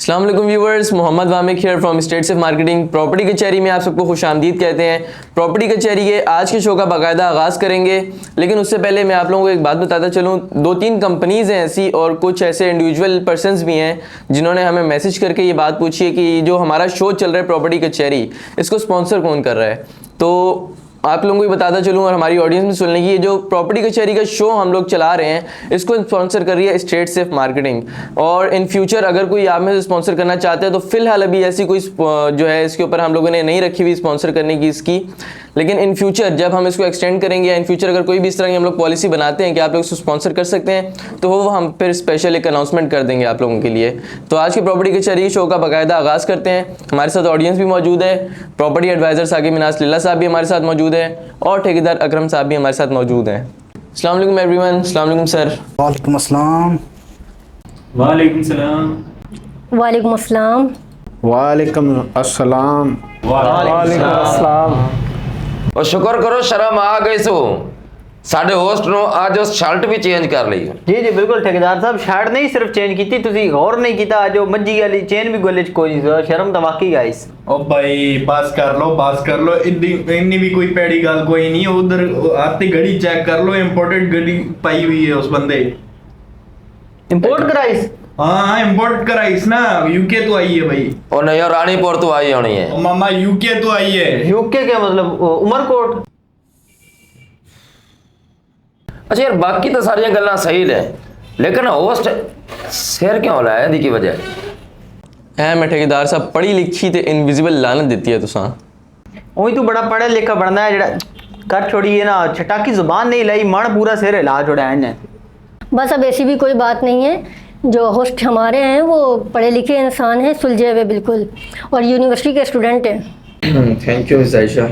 अस्सलाम वालेकुम viewers, Mohammad Wamiq here from state safe marketing. Property Kachehri में आप सबको खुशामदीद कहते हैं। प्रॉपर्टी कचहरी के आज के शो का बाकायदा आगाज़ करेंगे, लेकिन उससे पहले मैं आप लोगों को एक बात बताता चलूँ। 2-3 कंपनीज़ हैं ऐसी और कुछ ऐसे इंडिविजुअल पर्सनस भी हैं जिन्होंने हमें मैसेज करके ये बात पूछी है कि जो हमारा शो चल रहा है प्रॉपर्टी कचहरी, इसको स्पॉन्सर कौन कर रहा है। तो आप लोगों को भी बताता चलूँ और हमारी ऑडियंस में सुनने की, ये जो प्रॉपर्टी कचहरी का शो हम लोग चला रहे हैं इसको स्पॉन्सर कर रही है स्टेट सेफ मार्केटिंग। और इन फ्यूचर अगर कोई आप में से स्पॉन्सर करना चाहते हैं तो फिलहाल अभी ऐसी कोई जो है इसके ऊपर हम लोगों ने नहीं रखी हुई स्पॉन्सर करने की इसकी, लेकिन इन फ्यूचर जब हम इसको एक्सटेंड करेंगे या इन फ्यूचर अगर कोई भी इस तरह की हम लोग पॉलिसी बनाते हैं कि आप लोग इसको स्पॉन्सर कर सकते हैं तो वो हम फिर स्पेशल एक अनाउंसमेंट कर देंगे आप लोगों के लिए। तो आज की प्रॉपर्टी कचहरी शो का बाकायदा आगाज़ करते हैं। हमारे साथ ऑडियंस भी मौजूद है, प्रॉपर्टी एडवाइजर साकिब मिनास लीला साहब भी हमारे साथ मौजूद है और ठेकेदार अकरम साहब भी हमारे साथ मौजूद हैं। अस्सलाम वालेकुम एवरीवन। अस्सलाम वालेकुम सर। वालेकुम अस्सलाम। वालेकुम सलाम। वालेकुम अस्सलाम। वालेकुम अस्सलाम। वालेकुम अस्सलाम। और शुक्र करो शर्म आ गई सो साढ़े होस्ट नो आज उस शर्ट भी चेंज कर ली। जी जी बिल्कुल ठेकेदार साहब, शर्ट नहीं सिर्फ चेंज की तुसी गौर नहीं किया जो मज्जी वाली चेन भी गोले च कोई नहीं, शर्म तो वाकई गाइस। ओ भाई बस कर लो इतनी भी कोई पैड़ी गल कोई नहीं। उधर आती घड़ी चेक कर लो, इंपोर्टेड घड़ी पाई हुई है उस बंदे। इंपोर्ट कराइस? हाँ इंपोर्ट कराइस ना, यूके तो आई है भाई। और नहीं और रानीपुर तो आई होनी है। मामा यूके तो आई है। यूके क्या मतलब उमरकोट? अच्छा यार बाकी तो सारिया गल्लां सही ने, लेकिन होस्ट शेर क्यों लाया दी की वजह मैं ठेकेदार साहब पढ़ी लिखी ते इनविजिबल लानत देती है तुसा। वही तू बड़ा पढ़ा लिखा बनना है जड़ा कर छोड़ी है ना, छटाकी जुबान नहीं लाई मन पूरा सिर हिला छोड़ा है। बस अब ऐसी भी कोई बात नहीं है, जो होस्ट हमारे हैं वो पढ़े लिखे इंसान हैं, सुलझे हुए बिल्कुल, और यूनिवर्सिटी के स्टूडेंट हैं। Thank you Jaisha.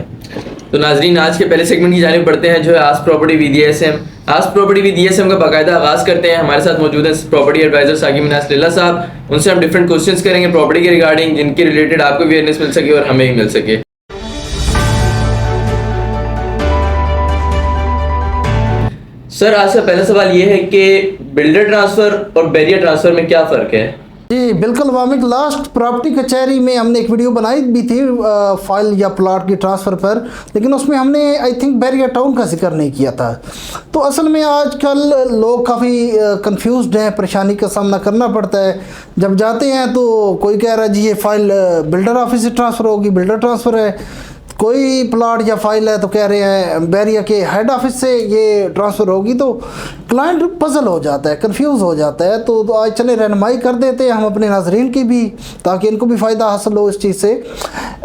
तो नाजरीन आज के पहले सेगमेंट की जानिब बढ़ते हैं जो है ask property with ESM। Ask property with ESM का बाकायदा आगाज़ करते हैं। हमारे साथ मौजूद है प्रॉपर्टी एडवाइजर साकिब मिनास लीला साहब। उनसे हम डिफरेंट क्वेश्चंस करेंगे प्रॉपर्टी के रिगार्डिंग, जिनके रिलेटेड आपको भी अवेयरनेस मिल सके और हमें भी मिल सके। सर आज का पहला सवाल ये है कि बिल्डर ट्रांसफर और बैरियर ट्रांसफर में क्या फ़र्क है? जी बिल्कुल वामिक, लास्ट प्रॉपर्टी कचहरी में हमने एक वीडियो बनाई भी थी फाइल या प्लॉट की ट्रांसफ़र पर, लेकिन उसमें हमने आई थिंक बैरियर टाउन का जिक्र नहीं किया था। तो असल में आजकल लोग काफ़ी कंफ्यूज्ड हैं, परेशानी का सामना करना पड़ता है। जब जाते हैं तो कोई कह रहा है जी ये फ़ाइल बिल्डर ऑफिस से ट्रांसफ़र होगी, बिल्डर ट्रांसफ़र है। कोई प्लॉट या फाइल है तो कह रहे हैं बैरिया के हेड ऑफिस से ये ट्रांसफ़र होगी। तो क्लाइंट पजल हो जाता है, कंफ्यूज हो जाता है। तो आज चले रहनुमाई कर देते हैं हम अपने नाजरीन की भी, ताकि इनको भी फ़ायदा हासिल हो इस चीज़ से।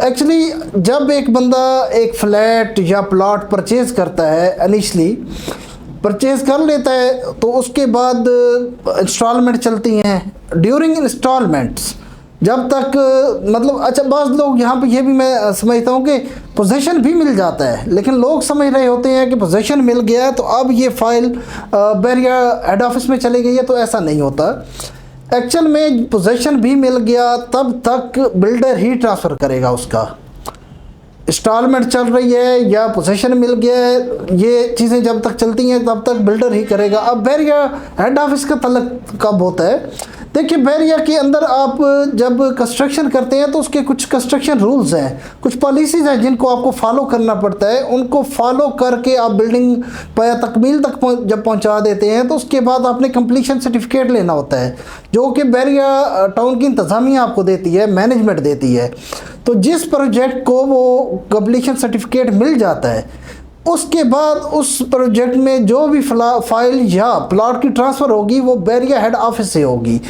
एक्चुअली जब एक बंदा एक फ्लैट या प्लॉट परचेज़ करता है, इनिशली परचेज़ कर लेता है, तो उसके बाद इंस्टॉलमेंट चलती हैं। ड्यूरिंग इंस्टॉलमेंट्स जब तक मतलब अच्छा बाज़ लोग यहाँ पे ये भी मैं समझता हूँ कि पोजीशन भी मिल जाता है, लेकिन लोग समझ रहे होते हैं कि पोजीशन मिल गया है तो अब ये फ़ाइल बैरिया हेड ऑफिस में चली गई है, तो ऐसा नहीं होता। एक्चुअल में पोजीशन भी मिल गया तब तक बिल्डर ही ट्रांसफ़र करेगा उसका। इंस्टॉलमेंट चल रही है या पोजीशन मिल गया है, ये चीज़ें जब तक चलती हैं तब तक बिल्डर ही करेगा। अब बैरिया हेड ऑफिस का तल्लुक कब होता है? देखिए बैरिया के अंदर आप जब कंस्ट्रक्शन करते हैं तो उसके कुछ कंस्ट्रक्शन रूल्स हैं, कुछ पॉलिसीज़ हैं जिनको आपको फॉलो करना पड़ता है। उनको फॉलो करके आप बिल्डिंग पर तकमील तक जब पहुंचा देते हैं तो उसके बाद आपने कंप्लीशन सर्टिफिकेट लेना होता है, जो कि बैरिया टाउन की इंतज़ामिया आपको देती है, मैनेजमेंट देती है। तो जिस प्रोजेक्ट को वो कंप्लीशन सर्टिफिकेट मिल जाता है, उसके बाद उस प्रोजेक्ट में जो भी फाइल या प्लॉट की ट्रांसफ़र होगी वो बैरिया हेड ऑफिस से होगी।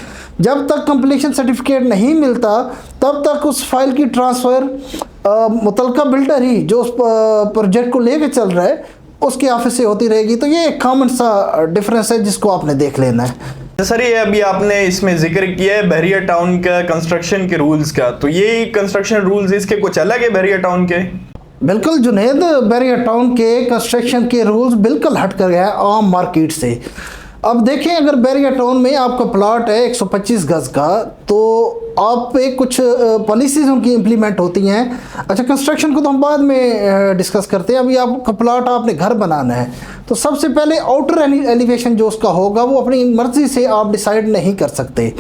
जब तक कंप्लीशन सर्टिफिकेट नहीं मिलता तब तक उस फाइल की ट्रांसफ़र मुतलका बिल्डर ही जो उस प्रोजेक्ट को लेके चल रहा है उसके ऑफिस से होती रहेगी। तो ये एक कॉमन सा डिफरेंस है जिसको आपने देख लेना है। सर ये अभी आपने इसमें जिक्र किया है बैरियर टाउन का कंस्ट्रक्शन के रूल्स का, तो ये कंस्ट्रक्शन रूल्स इसके कुछ अलग है बैरियर टाउन के? बिल्कुल जुनेद, बैरिया टाउन के कंस्ट्रक्शन के रूल्स बिल्कुल हट कर गया है आम मार्केट से। अब देखें अगर बैरिया टाउन में आपका प्लॉट है 125 गज का, तो आप पे कुछ पॉलिसीज उनकी इम्प्लीमेंट होती हैं। अच्छा, कंस्ट्रक्शन को तो हम बाद में डिस्कस करते हैं। अभी आपका प्लाट आपने घर बनाना है तो सबसे पहले आउटर एलिवेशन जो उसका होगा वो अपनी मर्ज़ी से आप डिसाइड नहीं कर सकते।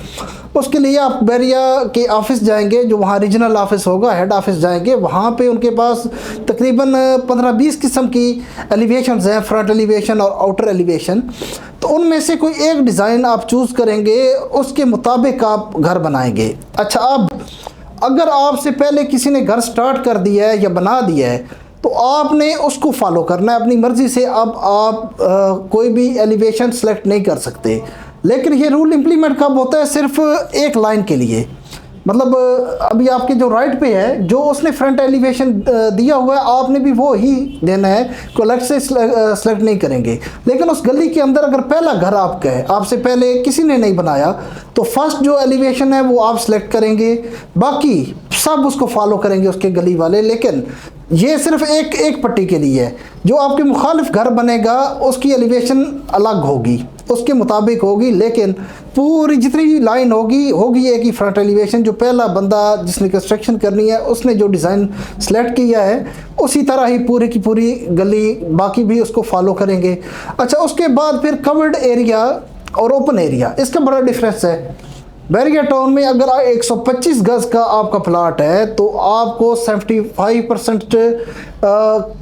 उसके लिए आप बैरिया के ऑफिस जाएंगे, जो वहाँ रीजनल ऑफिस होगा, हेड ऑफिस जाएंगे, वहाँ पे उनके पास तकरीबन 15-20 किस्म की एलिवेशंस हैं, फ्रंट एलिवेशन और आउटर एलिवेशन। तो उनमें से कोई एक डिज़ाइन आप चूज़ करेंगे, उसके मुताबिक आप घर बनाएंगे। अच्छा, अब अगर आपसे पहले किसी ने घर स्टार्ट कर दिया है या बना दिया है तो आपने उसको फॉलो करना है अपनी मर्ज़ी से। अब आप कोई भी एलिवेशन सेलेक्ट नहीं कर सकते। लेकिन ये रूल इम्प्लीमेंट कब होता है? सिर्फ एक लाइन के लिए। मतलब अभी आपके जो राइट पे है, जो उसने फ्रंट एलिवेशन दिया हुआ है, आपने भी वो ही देना है, को अलग से सेलेक्ट नहीं करेंगे। लेकिन उस गली के अंदर अगर पहला घर आपका है, आपसे पहले किसी ने नहीं बनाया, तो फर्स्ट जो एलिवेशन है वो आप सेलेक्ट करेंगे, बाकी सब उसको फॉलो करेंगे उसके गली वाले। लेकिन ये सिर्फ एक पट्टी के लिए है। जो आपके मुखालिफ घर बनेगा उसकी एलिवेशन अलग होगी, उसके मुताबिक होगी, लेकिन पूरी जितनी भी लाइन होगी एक ही फ्रंट एलिवेशन। जो पहला बंदा जिसने कंस्ट्रक्शन करनी है उसने जो डिज़ाइन सेलेक्ट किया है उसी तरह ही पूरी की पूरी गली बाकी भी उसको फॉलो करेंगे। अच्छा, उसके बाद फिर कवर्ड एरिया और ओपन एरिया, इसका बड़ा डिफरेंस है। बैरिया टाउन में अगर 125 गज का आपका प्लाट है तो आपको 75%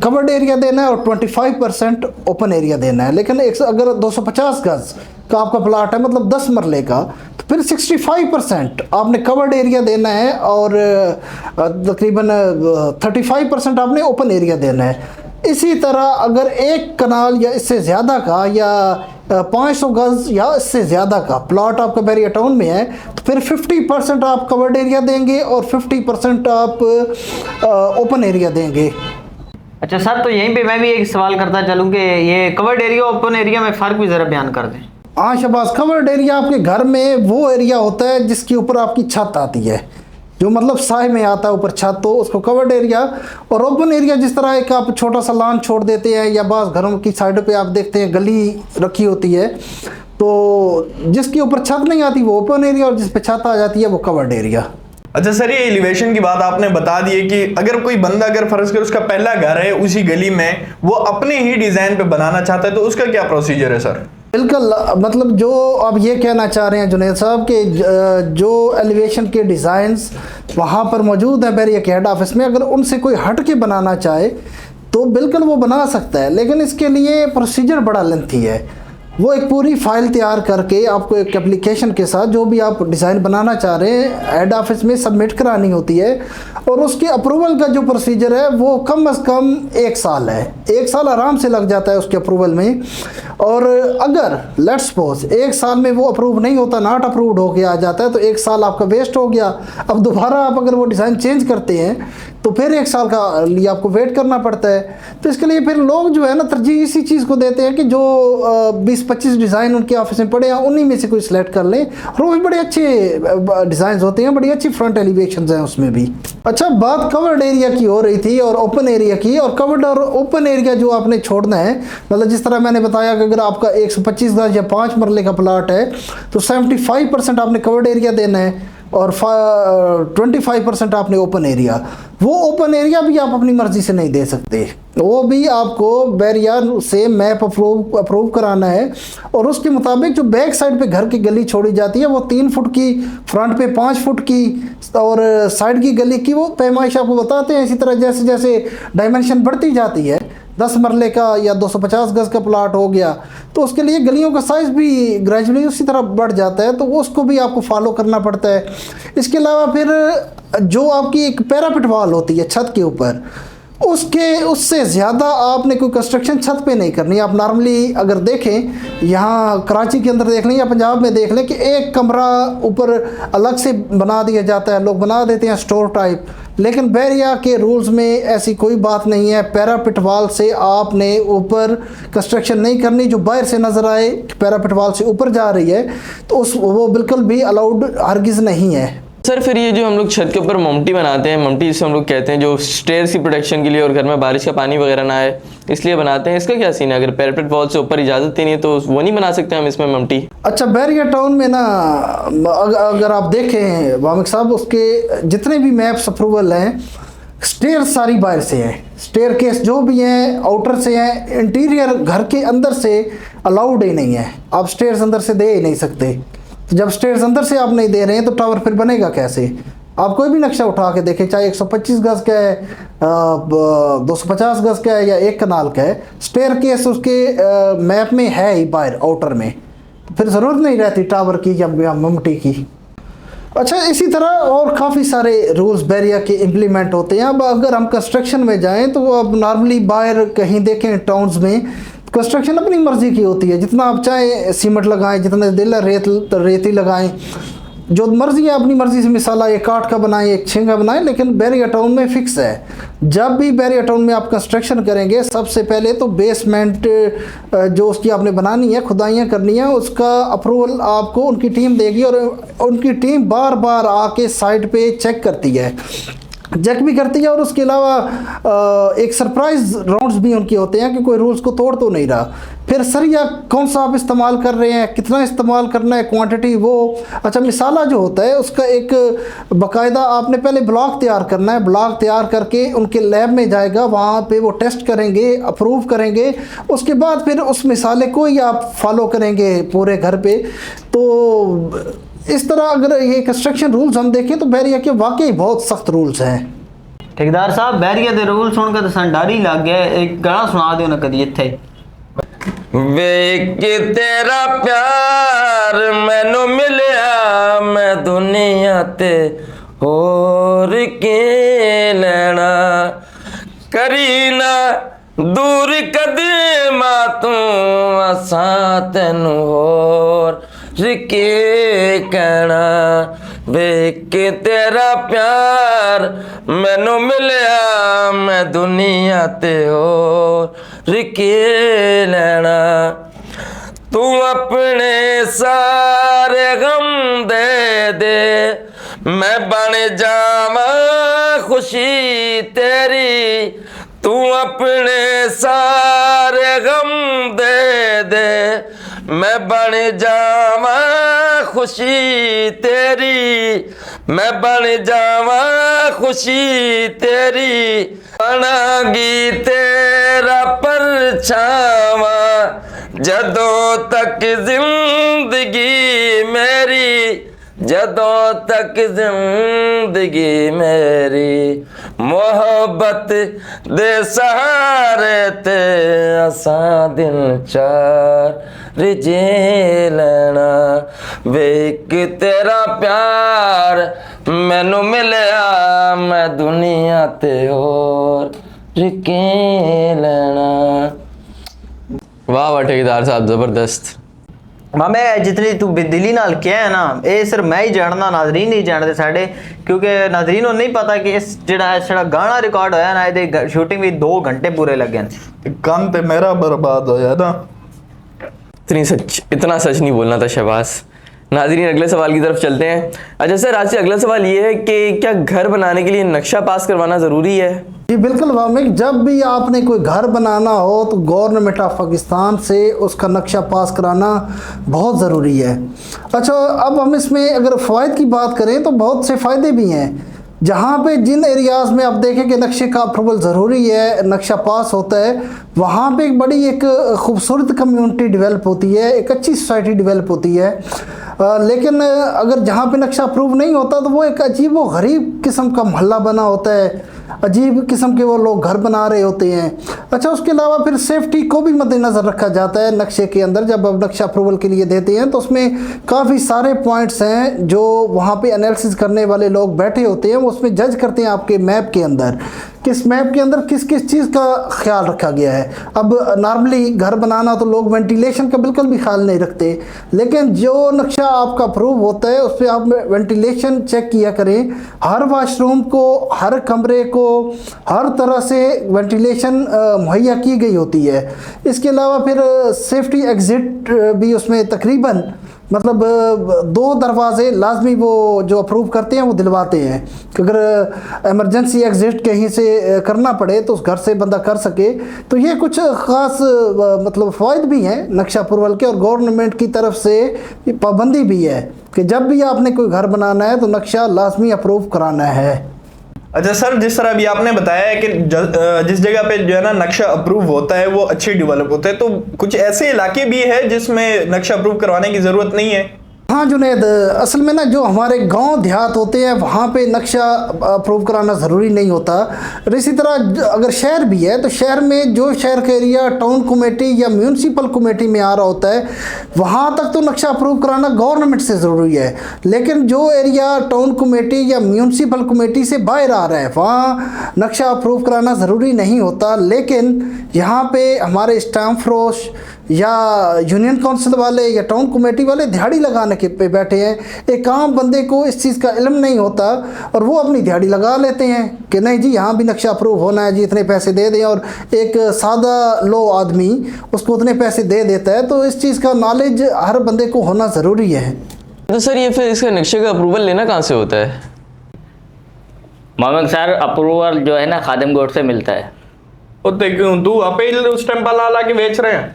कवर्ड एरिया देना है और 25% ओपन एरिया देना है। लेकिन अगर 250 गज का आपका प्लाट है, मतलब 10 मरले का, तो फिर 65% आपने कवर्ड एरिया देना है और तकरीबन 35% आपने ओपन एरिया देना है। इसी तरह अगर 1 कनाल या इससे ज़्यादा का या 500 गज या इससे ज़्यादा का प्लॉट आपका बैरिया टाउन में है तो फिर 50% आप कवर्ड एरिया देंगे और 50% आप ओपन एरिया देंगे। अच्छा सर, तो यहीं पे मैं भी एक सवाल करता चलूँ कि ये कवर्ड एरिया ओपन एरिया में फ़र्क भी ज़रा बयान कर दें। हाँ शहबाज, कवर्ड एरिया आपके घर में वो एरिया होता है जिसके ऊपर आपकी छत आती है, जो मतलब साए में आता है ऊपर छत, तो उसको कवर्ड एरिया। और ओपन एरिया जिस तरह एक आप छोटा सा लॉन छोड़ देते हैं या बाज़ घरों की साइडों पे आप देखते हैं गली रखी होती है, तो जिसके ऊपर छत नहीं आती वो ओपन एरिया और जिस पे छत आ जाती है वो कवर्ड एरिया। अच्छा सर, ये एलिवेशन की बात आपने बता दी है कि अगर कोई बंदा अगर फर्ज कर उसका पहला घर है उसी गली में, वो अपने ही डिज़ाइन पे बनाना चाहता है तो उसका क्या प्रोसीजर है सर? बिल्कुल, मतलब जो आप ये कहना चाह रहे हैं जुनैद साहब कि जो एलिवेशन के डिज़ाइंस वहाँ पर मौजूद हैं बैरिया के हेड ऑफिस में, अगर उनसे कोई हट के बनाना चाहे तो बिल्कुल वो बना सकता है। लेकिन इसके लिए प्रोसीजर बड़ा लेंथी है। वो एक पूरी फाइल तैयार करके आपको एक एप्लीकेशन के साथ जो भी आप डिज़ाइन बनाना चाह रहे हैं हेड ऑफिस में सबमिट करानी होती है। और उसके अप्रूवल का जो प्रोसीजर है वो कम अज़ कम 1 साल है। 1 साल आराम से लग जाता है उसके अप्रूवल में। और अगर लेट्स सपोज 1 साल में वो अप्रूव नहीं होता, नॉट अप्रूव्ड हो के आ जाता है, तो 1 साल आपका वेस्ट हो गया। अब दोबारा आप अगर वो डिज़ाइन चेंज करते हैं तो फिर 1 साल का लिए आपको वेट करना पड़ता है। तो इसके लिए फिर लोग जो है ना तरजीह इसी चीज़ को देते हैं कि जो 20-25 डिज़ाइन उनके ऑफिस में पड़े हैं उन्हीं में से कोई सिलेक्ट कर लें। और वो भी बड़े अच्छे डिज़ाइन होते हैं, बड़ी अच्छी फ्रंट एलिवेशन हैं उसमें भी। अच्छा, बात कवर्ड एरिया की हो रही थी और ओपन एरिया की। और कवर्ड और ओपन एरिया जो आपने छोड़ना है, मतलब जिस तरह मैंने बताया कि अगर आपका 125 गज या 5 मरले का प्लाट है तो 75% आपने कवर्ड एरिया देना है और 25% आपने ओपन एरिया। वो ओपन एरिया भी आप अपनी मर्ज़ी से नहीं दे सकते, वो भी आपको बैरिया से मैप अप्रूव कराना है। और उसके मुताबिक जो बैक साइड पे घर की गली छोड़ी जाती है वो 3 फुट की, फ्रंट पे 5 फुट की और साइड की गली की वो पैमाइश आपको बताते हैं। इसी तरह जैसे जैसे डायमेंशन बढ़ती जाती है, 10 मरले का या 250 गज का प्लाट हो गया तो उसके लिए गलियों का साइज़ भी ग्रेजुअली उसी तरह बढ़ जाता है, तो उसको भी आपको फॉलो करना पड़ता है। इसके अलावा फिर जो आपकी एक पैरापिट वॉल होती है छत के ऊपर, उससे ज़्यादा आपने कोई कंस्ट्रक्शन छत पे नहीं करनी। आप नॉर्मली अगर देखें यहाँ कराची के अंदर देख लें या पंजाब में देख लें कि एक कमरा ऊपर अलग से बना दिया जाता है, लोग बना देते हैं स्टोर टाइप। लेकिन बैरिया के रूल्स में ऐसी कोई बात नहीं है। पैरापिट वॉल से आपने ऊपर कंस्ट्रक्शन नहीं करनी। जो बाहर से नज़र आए पैरापिट वॉल से ऊपर जा रही है तो वो बिल्कुल भी अलाउड हरगिज़ नहीं है। सर फिर ये जो हम लोग छत के ऊपर ममटी बनाते हैं, ममटी जिसे हम लोग कहते हैं, जो स्टेयर्स की प्रोटेक्शन के लिए और घर में बारिश का पानी वगैरह ना आए इसलिए बनाते हैं, इसका क्या सीन है? अगर पैरापेट वॉल से ऊपर इजाज़त ही नहीं है तो वो नहीं बना सकते हम इसमें ममटी? अच्छा, बैरिया टाउन में ना अगर आप देखें वामिक साहब, उसके जितने भी मैप्स अप्रूवल हैं, स्टेयर सारी बाहर से हैं, स्टेयर केस जो भी हैं आउटर से हैं, इंटीरियर घर के अंदर से अलाउड ही नहीं है। आप स्टेयर्स अंदर से दे ही नहीं सकते। तो जब स्टेयर्स अंदर से आप नहीं दे रहे हैं तो टावर फिर बनेगा कैसे? आप कोई भी नक्शा उठा के देखें, चाहे 125 गज का है, 250 गज का है या 1 कनाल का है, स्टेयर केस उसके मैप में है ही बाहर आउटर में, तो फिर ज़रूरत नहीं रहती टावर की या ममटी की। अच्छा, इसी तरह और काफ़ी सारे रूल्स बैरिया के इम्प्लीमेंट होते हैं। अब अगर हम कंस्ट्रक्शन में जाएं तो अब नॉर्मली बाहर कहीं देखें टाउन्स में कंस्ट्रक्शन अपनी मर्ज़ी की होती है, जितना आप चाहें सीमेंट लगाएं, जितना दिल रेती लगाएं, जो मर्ज़ी है अपनी मर्ज़ी से। मिसाल ये काठ का बनाएं, एक छेंगा बनाएं, लेकिन बैरिया टाउन में फ़िक्स है। जब भी बैरिया टाउन में आप कंस्ट्रक्शन करेंगे, सबसे पहले तो बेसमेंट जो उसकी आपने बनानी है, खुदाइयाँ करनी है, उसका अप्रूवल आपको उनकी टीम देगी और उनकी टीम बार बार आके साइट पे चेक करती है, चेक भी करती है। और उसके अलावा एक सरप्राइज राउंड्स भी उनके होते हैं कि कोई रूल्स को तोड़ तो नहीं रहा। फिर सरिया कौन सा आप इस्तेमाल कर रहे हैं, कितना इस्तेमाल करना है, क्वांटिटी वो। अच्छा, मिसाला जो होता है उसका एक बाकायदा आपने पहले ब्लॉक तैयार करना है, ब्लॉक तैयार करके उनके लैब में जाएगा, वहाँ पे वो टेस्ट करेंगे, अप्रूव करेंगे, उसके बाद फिर उस मिसाले को ही आप फॉलो करेंगे पूरे घर पे। तो इस तरह अगर ये कंस्ट्रक्शन रूल्स हम देखें तो बैरिया के वाकई बहुत सख्त रूल्स हैं। ठेकेदार साहब, बैरिया के रूल सुनकर तो सन डर ही लग गया। एक गाना सुना दो ना कदी इत्थे। वे कि तेरा प्यार मैनू मिलिया, मैं दुनिया ते होर के लेना, करी ना दूर कदमा तू असा तेनू होर के कहना। वे कि तेरा प्यार मैनू मिलिया, मैं दुनिया ते होर के लेना, तू अपने सारे गम दे दे, मैं बन जावा खुशी तेरी, तू अपने सारे गम दे दे, मैं बन जावा खुशी तेरी, मैं बन जावा खुशी तेरी, बनागी तेरा परछावा जदों तक जिंदगी मेरी, जदों तक जिंदगी मेरी, मोहब्बत दे सहारे ते असा दिन चार जे लेना। वे कि तेरा प्यार मैनू मिलिया, मैं दुनिया ते होर के लेना। वाह वाह ठेकेदार साहब, ज़बरदस्त। मामे जितनी तू दिली नाल क्या है ना, ये सिर्फ मैं ही जानना, नाजरीन नहीं जानते साढ़े, क्योंकि नाजरीन को नहीं पता कि इस जड़ा गाना रिकॉर्ड होया ना, ये शूटिंग भी 2 घंटे पूरे लगे हैं। काम तो मेरा बर्बाद होया ना। इतना सच नहीं बोलना था शहबाज। नाज़रीन, अगले सवाल की तरफ चलते हैं। अच्छा सर, आज से अगला सवाल ये है कि क्या घर बनाने के लिए नक्शा पास करवाना ज़रूरी है? जी बिल्कुल वामिक, जब भी आपने कोई घर बनाना हो तो गवर्नमेंट ऑफ पाकिस्तान से उसका नक्शा पास कराना बहुत ज़रूरी है। अच्छा, अब हम इसमें अगर फ़ायदे की बात करें तो बहुत से फ़ायदे भी हैं। जहाँ पे जिन एरियाज़ में आप देखें कि नक्शे का अप्रूवल ज़रूरी है, नक्शा पास होता है, वहाँ पे एक बड़ी एक खूबसूरत कम्युनिटी डेवलप होती है, एक अच्छी सोसाइटी डेवलप होती है। लेकिन अगर जहाँ पे नक्शा अप्रूव नहीं होता तो वो एक अजीब व गरीब किस्म का मोहल्ला बना होता है, अजीब किस्म के वो लोग घर बना रहे होते हैं। अच्छा, उसके अलावा फिर सेफ्टी को भी मद्देनज़र रखा जाता है नक्शे के अंदर। जब आप नक्शा अप्रूवल के लिए देते हैं तो उसमें काफ़ी सारे पॉइंट्स हैं जो वहाँ पे एनालिसिस करने वाले लोग बैठे होते हैं, वो उसमें जज करते हैं आपके मैप के अंदर, किस मैप के अंदर किस किस चीज़ का ख्याल रखा गया है। अब नॉर्मली घर बनाना तो लोग वेंटिलेशन का बिल्कुल भी ख्याल नहीं रखते, लेकिन जो नक्शा आपका अप्रूव होता है उस पर आप वेंटिलेशन चेक किया करें, हर वाशरूम को, हर कमरे को हर तरह से वेंटिलेशन मुहैया की गई होती है। इसके अलावा फिर सेफ्टी एग्ज़िट भी उसमें तकरीबन मतलब 2 दरवाज़े लाजमी वो जो अप्रूव करते हैं वो दिलवाते हैं कि अगर इमरजेंसी एग्ज़िट कहीं से करना पड़े तो उस घर से बंदा कर सके। तो ये कुछ ख़ास मतलब फ़ायदे भी हैं नक्शा अप्रूवल के, और गवर्नमेंट की तरफ से पाबंदी भी है कि जब भी आपने कोई घर बनाना है तो नक्शा लाजमी अप्रूव कराना है। अच्छा सर, जिस तरह अभी आपने बताया है कि जिस जगह पे जो है ना नक्शा अप्रूव होता है वो अच्छे डेवलप होते हैं, तो कुछ ऐसे इलाके भी है जिसमें नक्शा अप्रूव करवाने की ज़रूरत नहीं है? हाँ जुनैद, असल में ना जो हमारे गांव देहात होते हैं वहाँ पे नक्शा अप्रूव कराना ज़रूरी नहीं होता। और इसी तरह अगर शहर भी है तो शहर में जो शहर का एरिया टाउन कमेटी या म्यूनसिपल कमेटी में आ रहा होता है वहाँ तक तो नक्शा अप्रूव कराना गवर्नमेंट से ज़रूरी है। लेकिन जो एरिया टाउन कमेटी या म्यूनसिपल कमेटी से बाहर आ रहा है वहाँ नक्शा अप्रूव कराना ज़रूरी नहीं होता। लेकिन यहाँ पे हमारे स्टाम्प फरोश या यूनियन काउंसिल वाले या टाउन कमेटी वाले दिहाड़ी लगाने के पे बैठे हैं। एक आम बंदे को इस चीज़ का इल्म नहीं होता और वो अपनी दिहाड़ी लगा लेते हैं कि नहीं जी यहाँ भी नक्शा अप्रूव होना है जी, इतने पैसे दे दें, और एक सादा लो आदमी उसको उतने पैसे दे देता है। तो इस चीज़ का नॉलेज हर बंदे को होना ज़रूरी है। तो सर ये फिर इसका नक्शे का अप्रूवल लेना कहाँ से होता है? मोहम्मद सर अप्रूवल जो है ना खादिम गोट से मिलता है। क्यों तू अपील उस टाइम पर ला के बेच रहे हैं?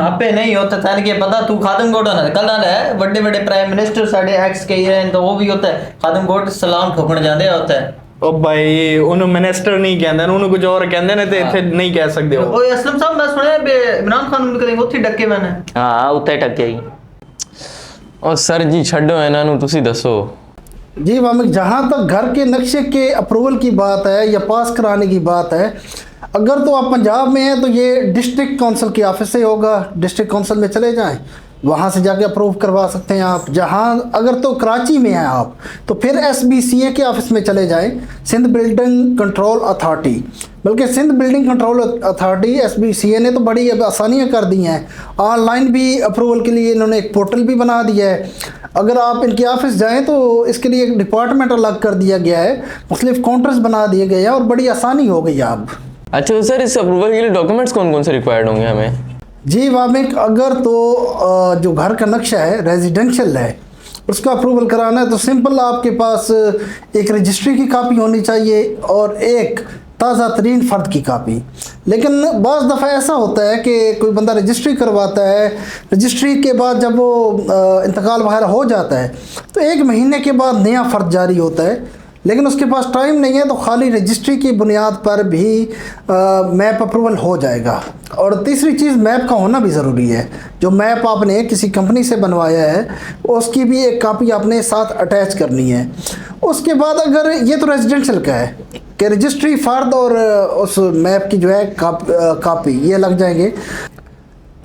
आपे नहीं होता था कि पता तू खादिम गोट होना कल ना है बड़े बड़े प्राइम मिनिस्टर साढ़े एक्स के हैं तो वो भी होता है खादिम गोट सलाम ठोकने जाते होता है। ओ भाई उन्होंने मिनिस्टर नहीं कहते, उन्होंने कुछ और कहते ने, तो इतने नहीं कह सकते हो। ओए असलम साहब मैं सुना है इमरान खान उनके कहीं उत्थे डके मैंने। हाँ उत्ते टके ही। और सर जी छड्डो इन्हां नूं तुसी दसो। जी वामिक, जहाँ तक घर के नक्शे के अप्रूवल की बात है या पास कराने की बात है, अगर तो आप पंजाब में हैं तो ये डिस्ट्रिक्ट काउंसिल की ऑफिस से होगा। डिस्ट्रिक्ट काउंसिल में चले जाएं, वहाँ से जाके अप्रूव करवा सकते हैं आप। जहाँ अगर तो कराची में हैं आप तो फिर SBCA के ऑफिस में चले जाएं, सिंध बिल्डिंग कंट्रोल अथॉरिटी। बल्कि Sindh building control authority SBCA ने तो बड़ी अब आसानियाँ कर दी हैं। ऑनलाइन भी अप्रूवल के लिए इन्होंने एक पोर्टल भी बना दिया है। अगर आप इनके ऑफिस जाएं तो इसके लिए एक डिपार्टमेंट अलग कर दिया गया है, मुख्तलिफ काउंटर्स बना दिए गए हैं और बड़ी आसानी हो गई अब। अच्छा तो सर इस अप्रूवल के लिए डॉक्यूमेंट्स कौन कौन से रिक्वायर्ड होंगे हमें? जी वामिक, अगर तो जो घर का नक्शा है रेजिडेंशियल है उसका अप्रूवल कराना है तो सिंपल आपके पास एक रजिस्ट्री की कापी होनी चाहिए और एक ताज़ा तरीन फ़र्द की कापी। लेकिन बाज़ दफ़ा ऐसा होता है कि कोई बंदा रजिस्ट्री करवाता है, रजिस्ट्री के बाद जब वो इंतकाल वगैरह हो जाता है तो 1 महीने के बाद नया फ़र्द जारी होता है, लेकिन उसके पास टाइम नहीं है तो खाली रजिस्ट्री की बुनियाद पर भी मैप अप्रूवल हो जाएगा। और तीसरी चीज़ मैप का होना भी ज़रूरी है। जो मैप आपने किसी कंपनी से बनवाया है उसकी भी एक कापी आपने साथ अटैच करनी है। उसके बाद अगर ये तो रेजिडेंशियल का है कि रजिस्ट्री फ़र्द और उस मैप की जो है कापी ये लग जाएंगे।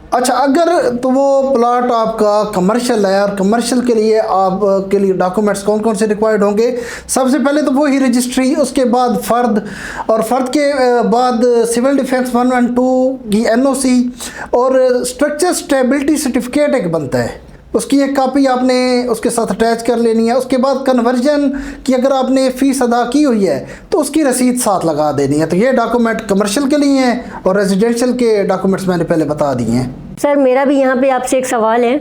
अच्छा, अगर तो वो प्लाट आपका कमर्शियल है और कमर्शियल के लिए आप के लिए डॉक्यूमेंट्स कौन कौन से रिक्वायर्ड होंगे? सबसे पहले तो वही रजिस्ट्री, उसके बाद फ़र्द, और फ़र्द के बाद सिविल डिफेंस 1 और 2 की NOC और स्ट्रक्चर स्टेबिलिटी सर्टिफिकेट एक बनता है, उसकी एक कापी आपने उसके साथ अटैच कर लेनी है। उसके बाद कन्वर्जन की अगर आपने फ़ीस अदा की हुई है तो उसकी रसीद साथ लगा देनी है। तो ये डॉक्यूमेंट कमर्शियल के लिए हैं और रेजिडेंशियल के डॉक्यूमेंट्स मैंने पहले बता दिए हैं। सर मेरा भी यहाँ पे आपसे एक सवाल है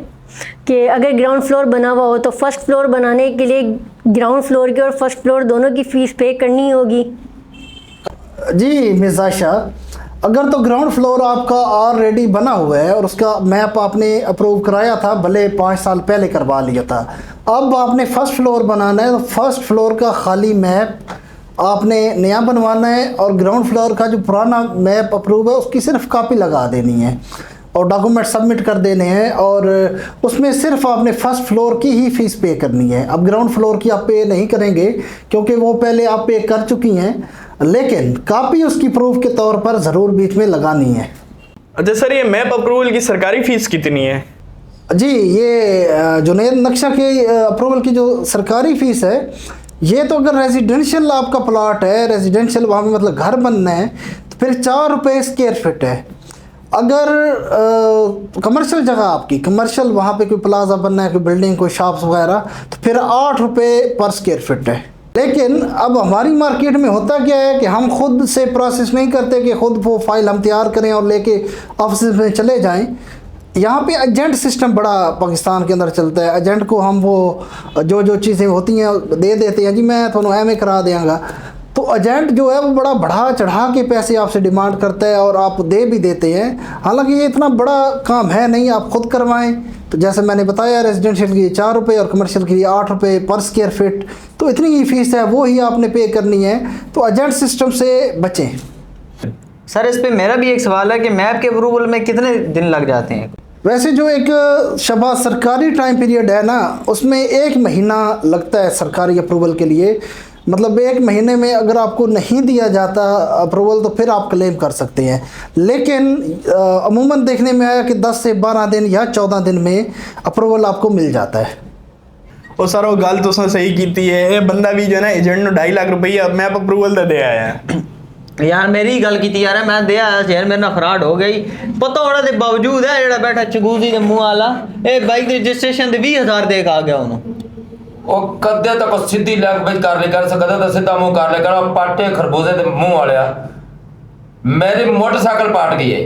कि अगर ग्राउंड फ्लोर बना हुआ हो तो फर्स्ट फ्लोर बनाने के लिए ग्राउंड फ्लोर की और फर्स्ट फ्लोर दोनों की फ़ीस पे करनी होगी? जी मिस आयशा, अगर तो ग्राउंड फ्लोर आपका ऑलरेडी बना हुआ है और उसका मैप आपने अप्रूव कराया था, भले 5 साल पहले करवा लिया था, अब आपने फर्स्ट फ्लोर बनाना है तो फर्स्ट फ्लोर का खाली मैप आपने नया बनवाना है और ग्राउंड फ्लोर का जो पुराना मैप अप्रूव है उसकी सिर्फ कापी लगा देनी है और डॉक्यूमेंट सबमिट कर देने हैं। और उसमें सिर्फ आपने फर्स्ट फ्लोर की ही फ़ीस पे करनी है। अब ग्राउंड फ्लोर की आप पे नहीं करेंगे क्योंकि वो पहले आप पे कर चुकी हैं, लेकिन कापी उसकी प्रूफ के तौर पर ज़रूर बीच में लगानी है। अच्छा सर, ये मैप अप्रूवल की सरकारी फ़ीस कितनी है? जी, ये जुनैद नक्शा के अप्रूवल की जो सरकारी फ़ीस है, ये तो अगर रेजिडेंशियल आपका प्लाट है, रेजिडेंशियल वहाँ पे मतलब घर बनना है, तो फिर 4 रुपये स्क्वायर फिट है। अगर कमर्शियल जगह आपकी कमर्शियल वहाँ पे कोई प्लाजा बनना है, कोई बिल्डिंग, कोई शॉप्स वगैरह, तो फिर 8 रुपये पर स्क्वायर फिट है। लेकिन अब हमारी मार्केट में होता क्या है कि हम खुद से प्रोसेस नहीं करते कि खुद वो फाइल हम तैयार करें और लेके ऑफिस में चले जाएं। यहाँ पे एजेंट सिस्टम बड़ा पाकिस्तान के अंदर चलता है। एजेंट को हम वो जो चीज़ें होती हैं दे देते हैं, जी मैं थोड़ा एम करा देंगा। तो एजेंट जो है वो बड़ा बढ़ा चढ़ा के पैसे आपसे डिमांड करता है और आप दे भी देते हैं। हालांकि ये इतना बड़ा काम है नहीं, आप खुद करवाएं। तो जैसे मैंने बताया, रेजिडेंशियल के लिए 4 रुपये और कमर्शियल के लिए 8 रुपये पर स्क्वायर फिट, तो इतनी ही फीस है, वो ही आपने पे करनी है। तो एजेंट सिस्टम से बचें। सर इस पे मेरा भी एक सवाल है कि मैप के अप्रूवल में कितने दिन लग जाते हैं? वैसे जो एक शबा सरकारी टाइम पीरियड है ना, उसमें 1 महीना लगता है सरकारी अप्रूवल के लिए। मतलब 1 महीने में अगर आपको नहीं दिया जाता अप्रूवल तो फिर आप क्लेम कर सकते हैं। लेकिन अमूमन देखने में आया कि 10 से 12 दिन या 14 दिन में अप्रूवल आपको मिल जाता है। और सर वो गल तो सही की है, ये बंदा भी जो है ना एजेंट ने 2.5 लाख रुपये मैप अप्रूवल तो दे आया है। यार मेरी गल की यार, मैं दे आया यार, मेरे ना फ्रॉड हो गई। पता होने के बावजूद है जेड़ा बैठा चगूजी के मुंह वाला ये बाइक के रजिस्ट्रेशन ते 20,000 दे के आ गया उन्होंने। ਉਹ ਕਦੇ ਤੱਕ ਸਿੱਧੀ ਲੱਗ ਬਈ ਕਰ ਲੈ ਕਰ ਸਕਦਾ ਤਾਂ ਸਿੱਧਾ ਮੂੰਹ ਕਰ ਲੈ ਕਰ ਪਾਟੇ ਖਰਬੂਜ਼ੇ ਦੇ ਮੂੰਹ ਵਾਲਿਆ मेरी मोटरसाइकिल पाट गई है।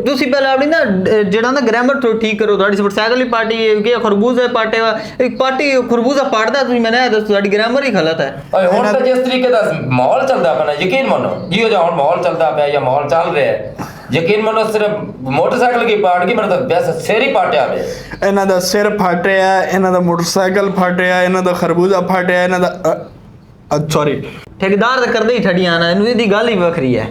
ਤੁਸੀਂ ਪਹਿਲਾਂ ਆਪਣੀ ਨਾ ਜਿਹੜਾ ਨਾ ਗ੍ਰਾਮਰ ਥੋੜੀ ਠੀਕ ਕਰੋ। ਤੁਹਾਡੀ ਮੋਟਰਸਾਈਕਲ ਹੀ ਪਾਟੀ ਕਿ ਖਰਬੂਜ਼ਾ ਪਾਟੇਗਾ, ਇੱਕ ਪਾਟੀ ਖਰਬੂਜ਼ਾ ਪਾਟਦਾ ਤੁਸੀਂ ਮੈਨੂੰ ਇਹ ਦੱਸੋ, ਤੁਹਾਡੀ ਗ੍ਰਾਮਰ ਹੀ ਗਲਤ ਹੈ। ਓਏ ਹੁਣ ਤਾਂ ਜਿਸ ਤਰੀਕੇ ਦਾ ਮਾਹੌਲ ਚੱਲਦਾ ਪਿਆ ਨਾ, ਯਕੀਨ ਮੰਨੋ ਜਿਹੋ ਜਿਹਾ ਹੁਣ ਮਾਹੌਲ ਚੱਲਦਾ ਪਿਆ ਜਾਂ ਮਾਹੌਲ ਚੱਲ ਰਿਹਾ ਹੈ, ਯਕੀਨ ਮੰਨੋ ਸਿਰਫ ਮੋਟਰਸਾਈਕਲ ਕੀ ਪਾਟ ਗਈ, ਮੇਰਾ ਤਾਂ ਵੈਸੇ ਸਿਰ ਹੀ ਪਾਟਿਆ ਵੇ। ਇਹਨਾਂ ਦਾ ਸਿਰ ਫਾਟਿਆ, ਇਹਨਾਂ ਦਾ ਮੋਟਰਸਾਈਕਲ ਫਾਟਿਆ, ਇਹਨਾਂ ਦਾ ਖਰਬੂਜ਼ਾ ਫਾਟਿਆ, ਇਹਨਾਂ ਦਾ ਸੌਰੀ ਠੇਕੇਦਾਰ ਤਾਂ ਕਰਦੇ ਹੀ ਠੜੀਆਂ ਨਾ, ਇਹਨੂੰ ਇਹਦੀ ਗੱਲ ਹੀ ਵੱਖਰੀ ਹੈ।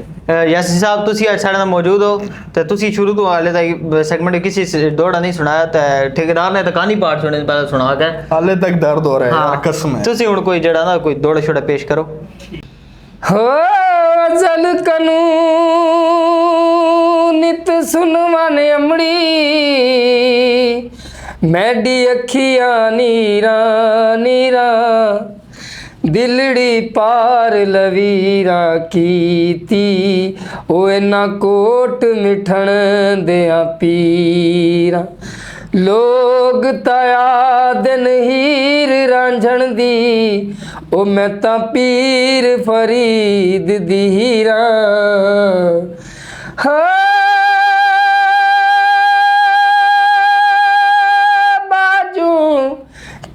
यासी साहब तुसी आज साढ़े नाल मौजूद हो तो तुसी शुरू तो हाले तक सेगमेंट किसी दौड़ा नहीं सुनाया, तो ठेकेदार ने तो कहानी पार्ट सुने पहले सुना के हाले तक दर्द हो रहा है। हाँ, कसम है। तुसी हुण कोई जड़ा ना कोई दौड़ा छोड़ा पेश करो। हो जल कनू नित सुनवान अमड़ी मैडी अखियां नीरा नीरा दिलड़ी पार लवीरा कीती ओए ना कोट मिठण दिया पीरा लोग ताया दिन हीर रांझण दी ओ मैं ता पीर फरीद दी हीरा बाजू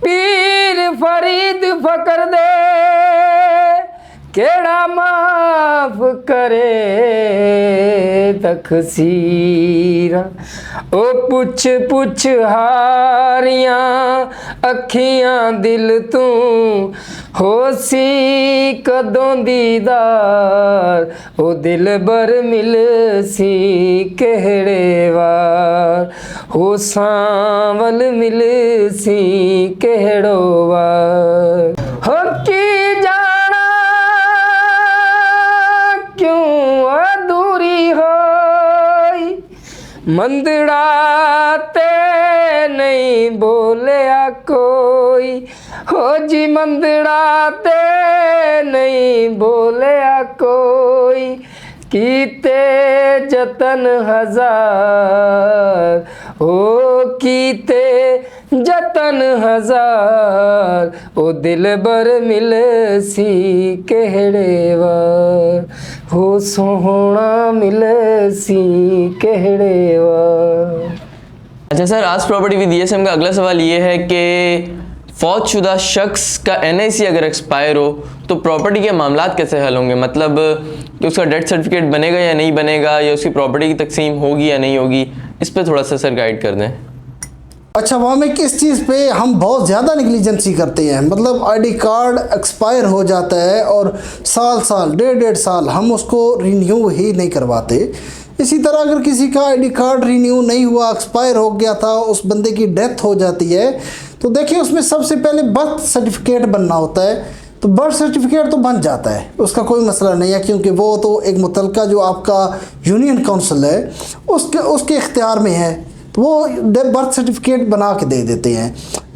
पीर फरीद फकर दे केड़ा माफ करे तकसीरा ओ पुछ पुछ हारियां अखियां दिल तू होसी कदों दीदार ओ दिल बर मिल सी केड़े वार हो सांवल मिल सी केड़ो वार हो की जाना क्यों अधूरी होई मंदड़ा ते नहीं बोलिया कोई हो जी मंदड़ा ते नहीं बोलिया कोई कीते जतन हजार ओ कीते जतन हजार ओ दिल बर मिल सी केड़े वार हो सोहना मिल सी केड़े वार। अच्छा सर, आज प्रॉपर्टी विद DSM का अगला सवाल ये है कि फौतशुदा शख्स का NIC अगर एक्सपायर हो तो प्रॉपर्टी के मामलात कैसे हल होंगे? मतलब कि उसका डेथ सर्टिफिकेट बनेगा या नहीं बनेगा, या उसकी प्रॉपर्टी की तकसीम होगी या नहीं होगी, इस पर थोड़ा सा सर गाइड कर दें। अच्छा, वहाँ में किस चीज़ पे हम बहुत ज़्यादा निगलिजेंसी करते हैं। मतलब ID कार्ड एक्सपायर हो जाता है और साल 1.5 साल हम उसको रिन्यू ही नहीं करवाते। इसी तरह अगर किसी का ID कार्ड रिन्यू नहीं हुआ, एक्सपायर हो गया था, उस बंदे की डेथ हो जाती है, तो देखिए उसमें सबसे पहले बर्थ सर्टिफिकेट बनना होता है। तो बर्थ सर्टिफिकेट तो बन जाता है, उसका कोई मसला नहीं है, क्योंकि वो तो एक मुतलका जो आपका यूनियन काउंसिल है उसके इख्तियार में है, तो वो बर्थ सर्टिफिकेट बना के दे देते हैं।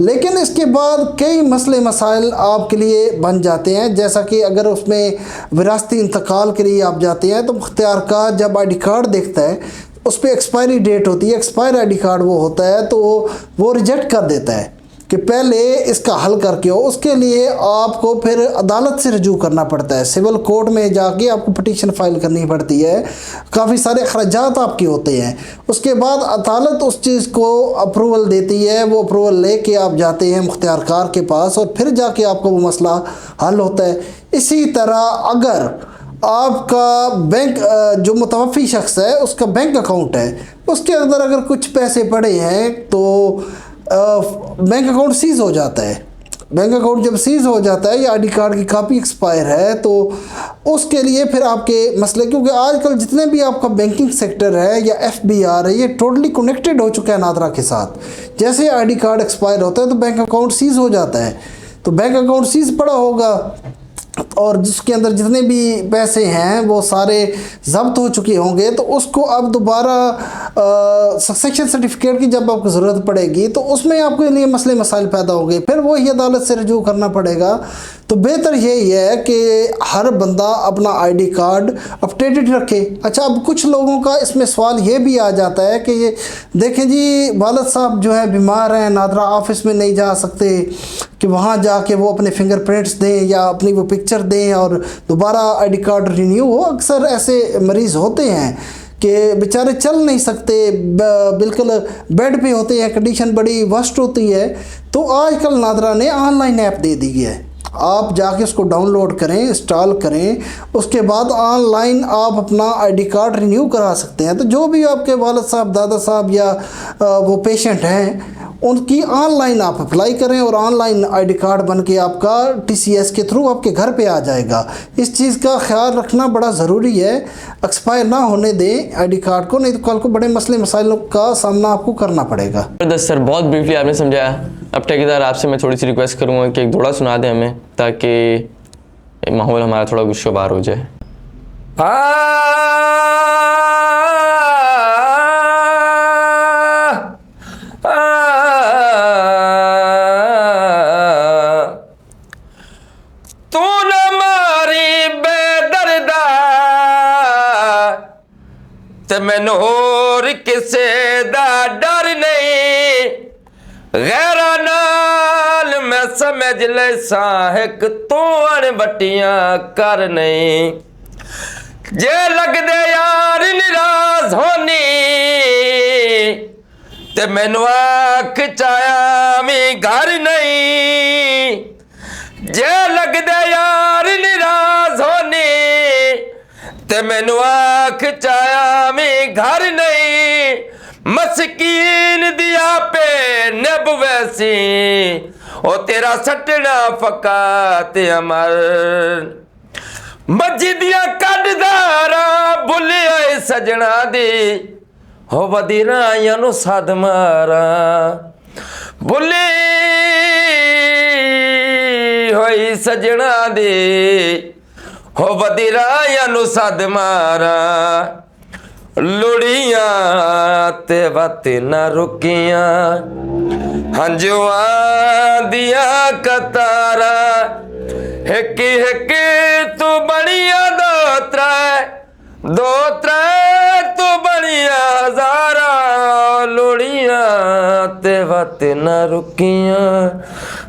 लेकिन इसके बाद कई मसले मसाइल आपके लिए बन जाते हैं, जैसा कि अगर उसमें विरासती इंतकाल के लिए आप जाते हैं तो मुख्तियार का जब ID कार्ड देखता है उस पर एक्सपायरी डेट होती है, एक्सपायर ID कार्ड वो होता है, तो वो रिजेक्ट कर देता है कि पहले इसका हल करके हो, उसके लिए आपको फिर अदालत से रजू करना पड़ता है, सिविल कोर्ट में जाके आपको पिटीशन फाइल करनी पड़ती है, काफ़ी सारे अखराजात आपके होते हैं। उसके बाद अदालत उस चीज़ को अप्रूवल देती है, वो अप्रूवल लेके आप जाते हैं मुख्तियारकार के पास और फिर जाके आपको वो मसला हल होता है। इसी तरह अगर आपका बैंक जो मुतवफ़ी शख्स है उसका बैंक अकाउंट है, उसके अंदर अगर कुछ पैसे पड़े हैं तो बैंक अकाउंट सीज़ हो जाता है। बैंक अकाउंट जब सीज़ हो जाता है या आईडी कार्ड की कॉपी एक्सपायर है तो उसके लिए फिर आपके मसले, क्योंकि आजकल जितने भी आपका बैंकिंग सेक्टर है या FBR है, ये टोटली कनेक्टेड हो चुका है नादरा के साथ। जैसे आईडी कार्ड एक्सपायर होता है तो बैंक अकाउंट सीज़ हो जाता है, तो बैंक अकाउंट सीज़ पड़ा होगा और जिसके अंदर जितने भी पैसे हैं वो सारे ज़ब्त हो चुके होंगे, तो उसको अब दोबारा सक्सेशन सर्टिफिकेट की जब आपको ज़रूरत पड़ेगी तो उसमें आपके लिए मसले मसाइल पैदा होंगे, फिर वही अदालत से रजू करना पड़ेगा। तो बेहतर यही है कि हर बंदा अपना आईडी कार्ड अपडेटेड रखे। अच्छा, अब कुछ लोगों का इसमें सवाल ये भी आ जाता है कि ये देखें जी, वालिद साहब जो है बीमार हैं, नादरा ऑफिस में नहीं जा सकते कि वहाँ जाके वो अपने फिंगरप्रिंट्स दें या अपनी वो पिक्चर दें और दोबारा आईडी कार्ड रिन्यू हो। अक्सर ऐसे मरीज़ होते हैं कि बेचारे चल नहीं सकते, बिल्कुल बेड पे होते हैं, कंडीशन बड़ी वर्स्ट होती है। तो आजकल नादरा ने ऑनलाइन ऐप दे दी है, आप जाके उसको डाउनलोड करें, इंस्टॉल करें, उसके बाद ऑनलाइन आप अपना आईडी कार्ड रिन्यू करा सकते हैं। तो जो भी आपके वालिद साहब, दादा साहब या वो पेशेंट हैं, उनकी ऑनलाइन आप अप्लाई करें और ऑनलाइन आईडी कार्ड बन के आपका TCS के थ्रू आपके घर पे आ जाएगा। इस चीज़ का ख्याल रखना बड़ा ज़रूरी है, एक्सपायर ना होने दें आईडी कार्ड को, नहीं तो कल को बड़े मसले मसाइलों का सामना आपको करना पड़ेगा। जबरदस्त सर, बहुत ब्रीफली आपने समझाया। अब ठेकेदार आपसे मैं थोड़ी सी रिक्वेस्ट करूँगा कि एक थोड़ा सुना दें हमें, ताकि माहौल हमारा थोड़ा गुस्साबार हो जाए। तू न मारी बेदर्दा ते मैनू होर किसे दा डर नहीं, गैरा नाल मैं समझ ले साहिक तू अणबट्टियां कर नहीं। जे लगदे यार निराश होनी ते मैनू आख चाया मी घर नहीं। जे लगदे यार निराश होनी ते मैनू आख चाया मी घर नहीं। मस्कीन दिया पे नब वैसी ओ तेरा सटना फका ते अमर। मस्जिदियां कटदारा भुले होए सजना दी हो बदीरां नु सद मारा। भुले होई सजना दी हो बदीरां नु सद मारा। लुड़ियां ते वत न रुकियां हंजुआं दिया कतारा। हिक हिक तू बनिया दो त्रै तू बनिया हजारा। लुड़ियां ते वत न रुकियां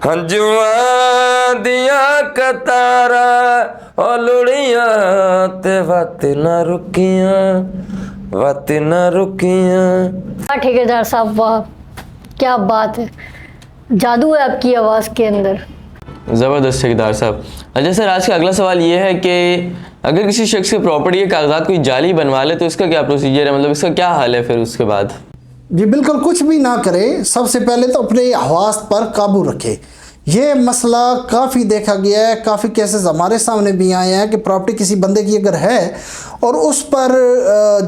हंजुआं दिया कतारा। ओ लुड़ियां ते वत न रुकियां वत न रुकियां। ठेकेदार साहब, वाह क्या बात है, जादू है आपकी आवाज़ के अंदर। ज़बरदस्त ठेकेदार साहब। अच्छा सर, आज का अगला सवाल ये है कि अगर किसी शख्स के प्रॉपर्टी के कागजात कोई जाली बनवा ले तो इसका क्या प्रोसीजर है, मतलब इसका क्या हाल है फिर उसके बाद? जी बिल्कुल कुछ भी ना करें, सबसे पहले तो अपने हवास पर काबू रखें। ये मसला काफ़ी देखा गया है, काफ़ी केसेस हमारे सामने भी आए हैं कि प्रॉपर्टी किसी बंदे की अगर है और उस पर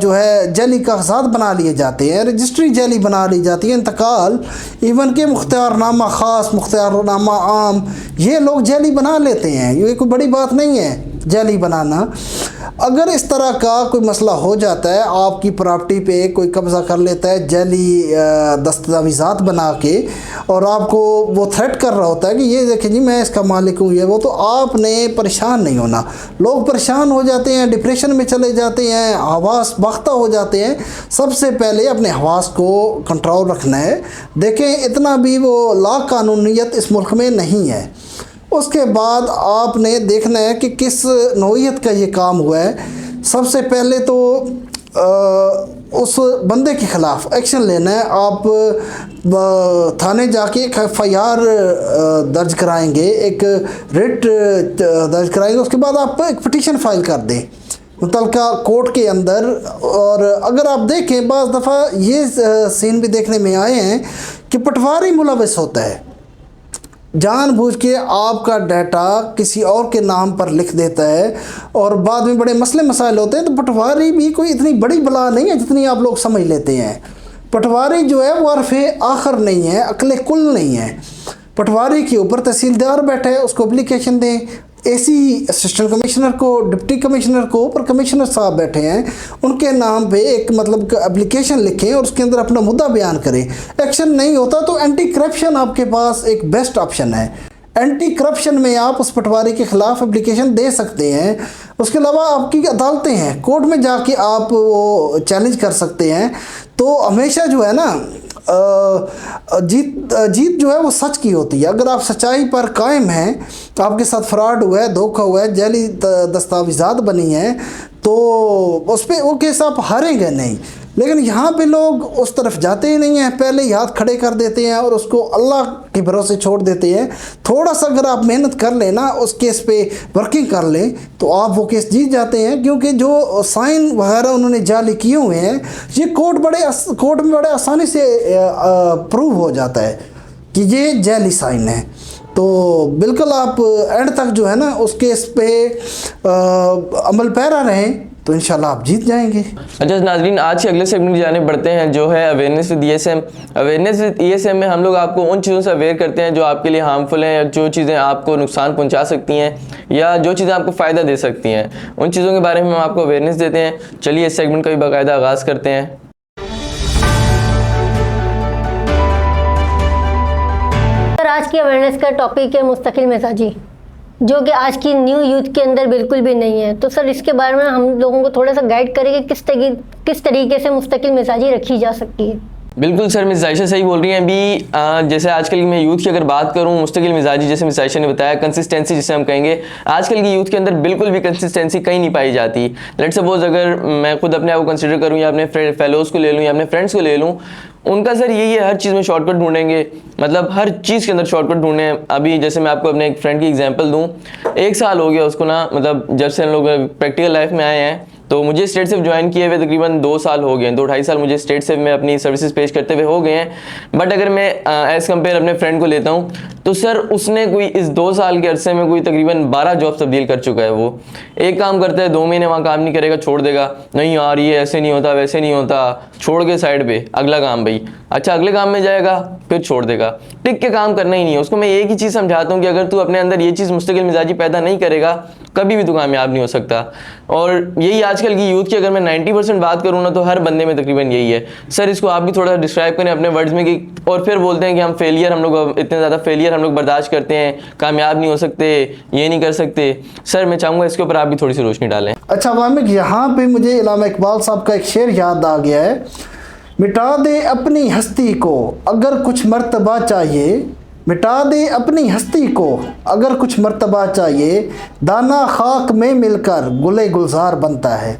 जो है जाली कागजात बना लिए जाते हैं, रजिस्ट्री जाली बना ली जाती है, इंतकाल इवन के मुख्तियारनामा ख़ास, मुख्तियारनामा आम, ये लोग जाली बना लेते हैं। ये कोई बड़ी बात नहीं है जाली बनाना। अगर इस तरह का कोई मसला हो जाता है, आपकी प्रॉपर्टी पे कोई कब्ज़ा कर लेता है जैली दस्तावेज़ात बना के, और आपको वो थ्रेट कर रहा होता है कि ये देखें जी मैं इसका मालिक हूँ ये वो, तो आपने परेशान नहीं होना। लोग परेशान हो जाते हैं, डिप्रेशन में चले जाते हैं, हवास बाख्ता हो जाते हैं। सबसे पहले अपने हवास को कंट्रोल रखना है। देखें इतना भी वो लाकानूनियत इस मुल्क में नहीं है। उसके बाद आपने देखना है कि किस नौइयत का ये काम हुआ है। सबसे पहले तो उस बंदे के ख़िलाफ़ एक्शन लेना है। आप थाने जाके एक FIR दर्ज कराएंगे, एक रिट दर्ज कराएंगे। उसके बाद आप एक पिटीशन फाइल कर दें मुतल्लिका कोर्ट के अंदर। और अगर आप देखें बाज़ दफ़ा ये सीन भी देखने में आए हैं कि पटवारी मुलविस होता है, जानबूझ के आपका डाटा किसी और के नाम पर लिख देता है, और बाद में बड़े मसले मसाइल होते हैं। तो पटवारी भी कोई इतनी बड़ी बला नहीं है जितनी आप लोग समझ लेते हैं। पटवारी जो है वो अरफ़े आखिर नहीं है, अकले कुल नहीं है। पटवारी के ऊपर तहसीलदार बैठा है, उसको एप्लीकेशन दें। AC असिस्टेंट कमिश्नर को, डिप्टी कमिश्नर को, ऊपर कमिश्नर साहब बैठे हैं, उनके नाम पे एक मतलब एप्लीकेशन लिखें और उसके अंदर अपना मुद्दा बयान करें। एक्शन नहीं होता तो एंटी करप्शन आपके पास एक बेस्ट ऑप्शन है। एंटी करप्शन में आप उस पटवारी के ख़िलाफ़ एप्लीकेशन दे सकते हैं। उसके अलावा आपकी अदालतें हैं, कोर्ट में जाके आप वो चैलेंज कर सकते हैं। तो हमेशा जो है ना जीत जो है वो सच की होती है। अगर आप सच्चाई पर कायम हैं, तो आपके साथ फ्रॉड हुआ है, धोखा हुआ है, जैली दस्तावेज़ात बनी हैं, तो उस पर वो केस आप हारेंगे नहीं। लेकिन यहाँ पे लोग उस तरफ जाते ही नहीं हैं, पहले ही हाथ खड़े कर देते हैं और उसको अल्लाह के भरोसे छोड़ देते हैं। थोड़ा सा अगर आप मेहनत कर लें ना, उस केस पे वर्किंग कर लें, तो आप वो केस जीत जाते हैं। क्योंकि जो साइन वगैरह उन्होंने जाली किए हुए हैं, ये कोर्ट में बड़े आसानी से प्रूव हो जाता है कि ये जाली साइन है। तो बिल्कुल आप एंड तक जो है ना उस केस पे अमल पैरा रहें, तो इंशाल्लाह आप जीत जाएंगे। अच्छा नाज़रीन, आज के अगले सेगमेंट जाने बढ़ते हैं, जो है awareness with ESM। Awareness with ESM में हम लोग आपको उन चीज़ों से अवेयर करते हैं जो आपके लिए हार्मफुल हैं, या जो चीज़ें आपको नुकसान पहुंचा सकती हैं, या जो चीज़ें आपको फ़ायदा दे सकती हैं, उन चीज़ों के बारे में हम आपको अवेयरनेस देते हैं। चलिए इस सेगमेंट का भी बाकायदा आगाज़ करते हैं। आज की अवेयरनेस का टॉपिक है मुस्तकिल मिजाजी, जो कि आज की न्यू यूथ के अंदर बिल्कुल भी नहीं है। तो सर इसके बारे में हम लोगों को थोड़ा सा गाइड करेंगे किस तरीके से मुस्तकिल मिजाजी रखी जा सकती है। बिल्कुल सर, मिस आयशा सही बोल रही हैं। अभी जैसे आजकल की मैं यूथ की अगर बात करूं, मुस्तकिल मिजाजी जैसे मिस आयशा ने बताया, कंसिस्टेंसी जिसे हम कहेंगे, आजकल की यूथ के अंदर बिल्कुल भी कंसिस्टेंसी कहीं नहीं पाई जाती। लेट्स सपोज अगर मैं खुद अपने आप को कंसिडर करूं, या अपने फेलोज़ को ले लूं, या अपने फ्रेंड्स को ले लूं, उनका सर यही है, हर चीज़ में शॉर्टकट ढूंढेंगे, मतलब हर चीज़ के अंदर शॉर्टकट ढूंढे। अभी जैसे मैं आपको अपने एक फ्रेंड की एग्जांपल दूं, 1 साल हो गया उसको ना, मतलब जब से हम लोग प्रैक्टिकल लाइफ में आए हैं, तो मुझे स्टेट सेफ ज्वाइन किए हुए तकरीबन 2 साल हो गए हैं, 2-2.5 साल मुझे स्टेट सेफ में अपनी सर्विसेज पेश करते हुए हो गए हैं। बट अगर मैं एज़ कम्पेयर अपने फ्रेंड को लेता हूँ, तो सर उसने कोई इस 2 साल के अरसे में कोई तकरीबन 12 जॉब तब्दील कर चुका है। वो एक काम करता है, 2 महीने वहाँ काम नहीं करेगा, छोड़ देगा, नहीं यार ये ऐसे नहीं होता, वैसे नहीं होता, छोड़ के साइड पे अगला काम भाई, अच्छा अगले काम में जाएगा, फिर छोड़ देगा। टिक के काम करना ही नहीं है उसको। मैं एक ही चीज़ समझाता हूँ कि अगर तू अपने अंदर ये चीज़ मुस्तकिल मिजाजी पैदा नहीं करेगा, कभी भी तू कामयाब नहीं हो सकता। और यही आजकल की यूथ की अगर मैं 90% बात करूँ ना, तो हर बंदे में तकरीबन यही है। सर इसको आप भी थोड़ा डिस्क्राइब करें अपने वर्ड्स में, कि और फिर बोलते हैं कि हम फेलियर, हम लोग इतने ज़्यादा फेलियर हम लोग बर्दाश्त करते हैं, कामयाब नहीं हो सकते, ये नहीं कर सकते। सर मैं चाहूँगा इसके ऊपर आप भी थोड़ी सी रोशनी डालें। अच्छा वामिक, यहाँ पे मुझे इल्लामा इकबाल साहब का एक शेर याद आ गया है, मिटा दे अपनी हस्ती को अगर कुछ मर्तबा चाहिए, मिटा दे अपनी हस्ती को अगर कुछ मर्तबा चाहिए, दाना खाक में मिलकर गुले गुलजार बनता है।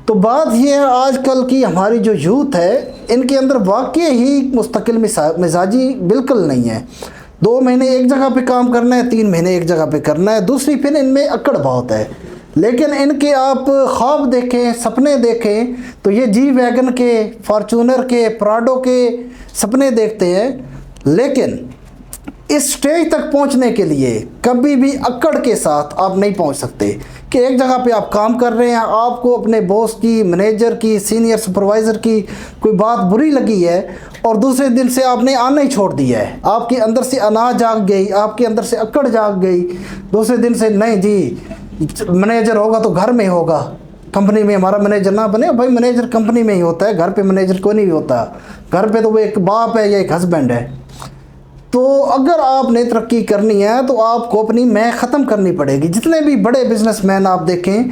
तो बात यह है, आजकल की हमारी जो यूथ है, इनके अंदर वाकई ही मुस्तकिल मिजाजी बिल्कुल नहीं है। 2 महीने एक जगह पे काम करना है, 3 महीने एक जगह पे करना है। दूसरी फिर इनमें अकड़ बहुत है। लेकिन इनके आप ख्वाब देखें, सपने देखें, तो ये जी वैगन के, फॉर्चूनर के, प्राडो के सपने देखते हैं। लेकिन इस स्टेज तक पहुंचने के लिए कभी भी अक्कड़ के साथ आप नहीं पहुंच सकते कि एक जगह पे आप काम कर रहे हैं, आपको अपने बॉस की, मैनेजर की, सीनियर सुपरवाइज़र की कोई बात बुरी लगी है, और दूसरे दिन से आपने आना ही छोड़ दिया है। आपके अंदर से अना जाग गई, आपके अंदर से अक्कड़ जाग गई। दूसरे दिन से नहीं जी, मैनेजर होगा तो घर में होगा, कंपनी में हमारा मैनेजर ना बने। भाई मैनेजर कंपनी में ही होता है, घर पे मैनेजर कोई नहीं होता। घर पे तो वो एक बाप है या एक हस्बैंड है। तो अगर आपने तरक्की करनी है तो आपको अपनी मैं ख़त्म करनी पड़ेगी। जितने भी बड़े बिजनेसमैन आप देखें,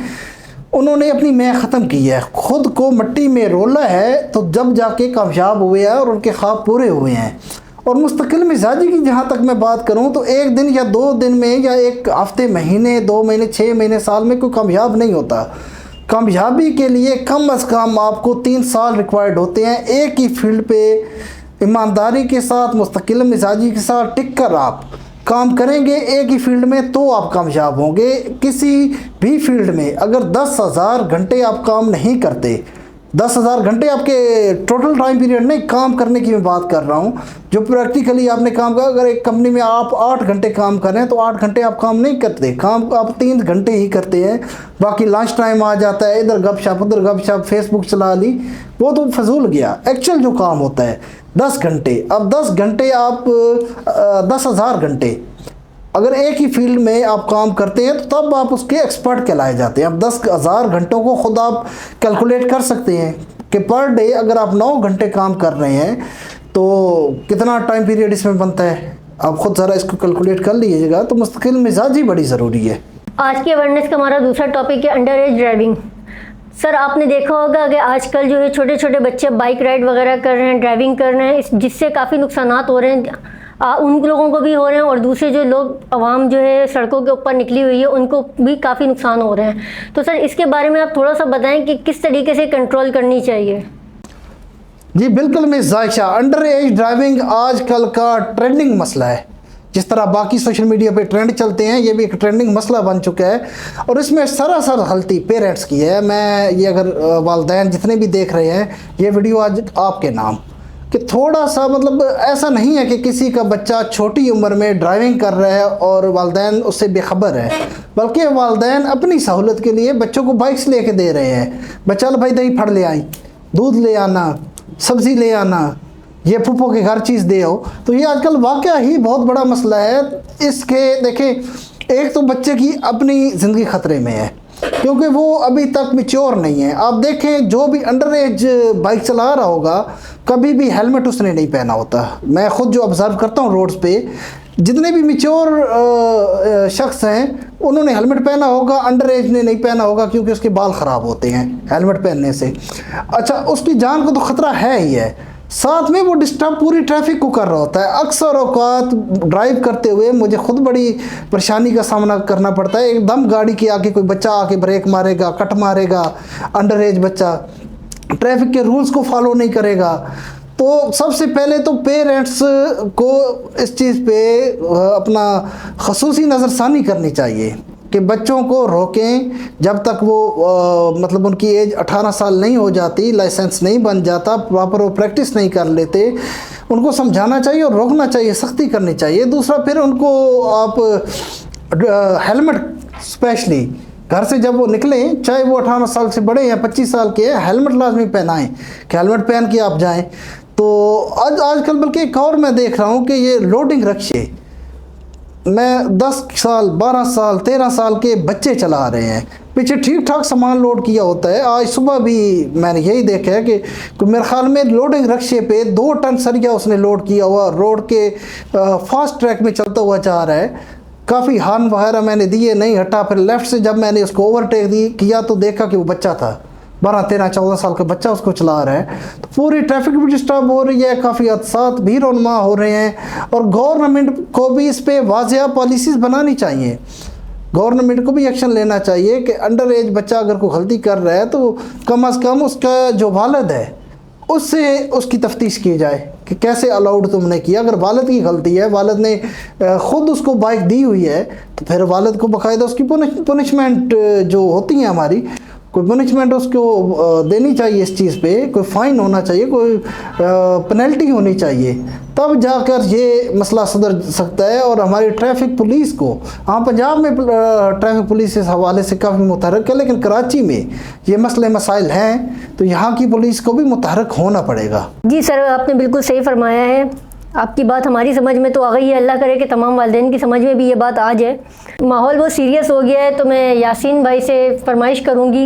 उन्होंने अपनी मैं ख़त्म की है, खुद को मिट्टी में रोला है, तो जब जाके कामयाब हुए हैं और उनके ख्वाब पूरे हुए हैं। और मुस्तकिल मिजाजी की जहाँ तक मैं बात करूँ तो एक दिन या 2 दिन में या एक हफ्ते, महीने, 2 महीने, 6 महीने, साल में कोई कामयाब नहीं होता। कामयाबी के लिए कम अज़ कम आपको 3 साल रिक्वायर्ड होते हैं। एक ही फील्ड पे ईमानदारी के साथ, मुस्तकिल मिजाजी के साथ टिक कर आप काम करेंगे एक ही फील्ड में, तो आप कामयाब होंगे। किसी भी फील्ड में अगर 10,000 घंटे आप काम नहीं करते, 10,000 घंटे आपके टोटल टाइम पीरियड नहीं, काम करने की मैं बात कर रहा हूँ, जो प्रैक्टिकली आपने काम करा। अगर एक कंपनी में आप 8 घंटे काम कर रहे हैं तो 8 घंटे आप काम नहीं करते, काम आप 3 घंटे ही करते हैं। बाकी लंच टाइम आ जाता है, इधर गपशप उधर गपशप, फेसबुक चला ली, वो तो फजूल गया। एक्चुअल जो काम होता है 10 घंटे। अब 10 घंटे आप 10,000 घंटे अगर एक ही फील्ड में आप काम करते हैं तो तब आप उसके एक्सपर्ट कहलाए जाते हैं। अब 10,000 घंटों को खुद आप कैलकुलेट कर सकते हैं कि पर डे अगर आप 9 घंटे काम कर रहे हैं तो कितना टाइम पीरियड इसमें बनता है, आप खुद ज़रा इसको कैलकुलेट कर लीजिएगा। तो मुस्तकिल मिजाजी बड़ी ज़रूरी है। आज के अवेयरनेस का हमारा दूसरा टॉपिक है अंडर एज ड्राइविंग। सर आपने देखा होगा कि आजकल जो है छोटे छोटे बच्चे बाइक राइड वगैरह कर रहे हैं, ड्राइविंग कर रहे हैं, जिससे काफ़ी नुकसानात हो रहे हैं। उन लोगों को भी हो रहे हैं और दूसरे जो लोग आवाम जो है सड़कों के ऊपर निकली हुई है उनको भी काफ़ी नुकसान हो रहे हैं। तो सर इसके बारे में आप थोड़ा सा बताएं कि किस तरीके से कंट्रोल करनी चाहिए। जी बिल्कुल मिस जायशा, अंडर एज ड्राइविंग आजकल का ट्रेंडिंग मसला है। जिस तरह बाकी सोशल मीडिया पे ट्रेंड चलते हैं, ये भी एक ट्रेंडिंग मसला बन चुका है और इसमें सरासर गलती पेरेंट्स की है। मैं ये अगर वालिदैन जितने भी देख रहे हैं ये वीडियो आज आपके नाम, कि थोड़ा सा मतलब ऐसा नहीं है कि किसी का बच्चा छोटी उम्र में ड्राइविंग कर रहा है और वालिदैन उससे बेखबर है, बल्कि वालिदैन अपनी सहूलत के लिए बच्चों को बाइक्स लेके दे रहे हैं। बच्चा भाई दही फड़ ले आई, दूध ले आना, सब्ज़ी ले आना, ये फूफो के घर चीज़ दे आओ। तो ये आजकल वाकया ही बहुत बड़ा मसला है। इसके देखें, एक तो बच्चे की अपनी ज़िंदगी ख़तरे में है क्योंकि वो अभी तक मैच्योर नहीं है। आप देखें जो भी अंडर एज बाइक चला रहा होगा कभी भी हेलमेट उसने नहीं पहना होता। मैं ख़ुद जो ऑब्ज़र्व करता हूँ रोड्स पे, जितने भी मैच्योर शख्स हैं उन्होंने हेलमेट पहना होगा, अंडर एज ने नहीं पहना होगा क्योंकि उसके बाल ख़राब होते हैं हेलमेट पहनने से। अच्छा, उसकी जान को तो ख़तरा है ही है, साथ में वो डिस्टर्ब पूरी ट्रैफिक को कर रहा होता है। अक्सर औकात ड्राइव करते हुए मुझे खुद बड़ी परेशानी का सामना करना पड़ता है। एकदम गाड़ी के आगे कोई बच्चा आके ब्रेक मारेगा, कट मारेगा, अंडर एज बच्चा ट्रैफिक के रूल्स को फॉलो नहीं करेगा। तो सबसे पहले तो पेरेंट्स को इस चीज़ पे अपना खसूसी नज़रसानी करनी चाहिए कि बच्चों को रोकें जब तक वो मतलब उनकी एज 18 साल नहीं हो जाती, लाइसेंस नहीं बन जाता, प्रॉपर वो प्रैक्टिस नहीं कर लेते। उनको समझाना चाहिए और रोकना चाहिए, सख्ती करनी चाहिए। दूसरा, फिर उनको आप हेलमेट स्पेशली घर से जब वो निकलें, चाहे वो 18 साल से बड़े या 25 साल के हैं, हेलमेट लाजमी पहनाएं कि हेलमेट पहन के आप जाएं। तो आजकल बल्कि एक और मैं देख रहा हूँ कि ये लोडिंग रिक्शे मैं 10 साल 12 साल 13 साल के बच्चे चला रहे हैं, पीछे ठीक ठाक सामान लोड किया होता है। आज सुबह भी मैंने यही देखा है कि मेरे ख्याल में लोडिंग रिक्शे पे 2 टन सरिया उसने लोड किया हुआ, रोड के फास्ट ट्रैक में चलता हुआ जा रहा है। काफ़ी हार्न वगैरह मैंने दिए, नहीं हटा। फिर लेफ़्ट से जब मैंने उसको ओवरटेक किया तो देखा कि वो बच्चा था, 12 13 14 साल का बच्चा उसको चला रहा है। तो पूरी ट्रैफिक भी डिस्टर्ब हो रही है, काफ़ी हादसात भी रोनमा हो रहे हैं। और गवर्नमेंट को भी इस पर वाज़ेह पॉलिसीज़ बनानी चाहिए, गवर्नमेंट को भी एक्शन लेना चाहिए कि अंडर एज बच्चा अगर कोई गलती कर रहा है तो कम अज़ कम उसका जो वालिद है उससे उसकी तफ्तीश की जाए कि कैसे अलाउड तुमने किया। अगर वालिद की गलती है, वालिद ने ख़ुद उसको बाइक दी हुई है, तो फिर वालिद को बाकायदा उसकी पनिशमेंट जो होती हैं हमारी, कोई पनिशमेंट उसको देनी चाहिए। इस चीज़ पे कोई फ़ाइन होना चाहिए, कोई पेनल्टी होनी चाहिए, तब जाकर ये मसला सुधर सकता है। और हमारी ट्रैफिक पुलिस को, हाँ पंजाब में ट्रैफिक पुलिस इस हवाले से काफ़ी मुतहरक है, लेकिन कराची में ये मसले मसाइल हैं तो यहाँ की पुलिस को भी मुतहरक होना पड़ेगा। जी सर, आपने बिल्कुल सही फरमाया है। आपकी बात हमारी समझ में तो आ गई है, अल्लाह करे कि तमाम वालिदैन की समझ में भी ये बात आ जाए। माहौल बहुत सीरियस हो गया है, तो मैं यासीन भाई से फरमाइश करूँगी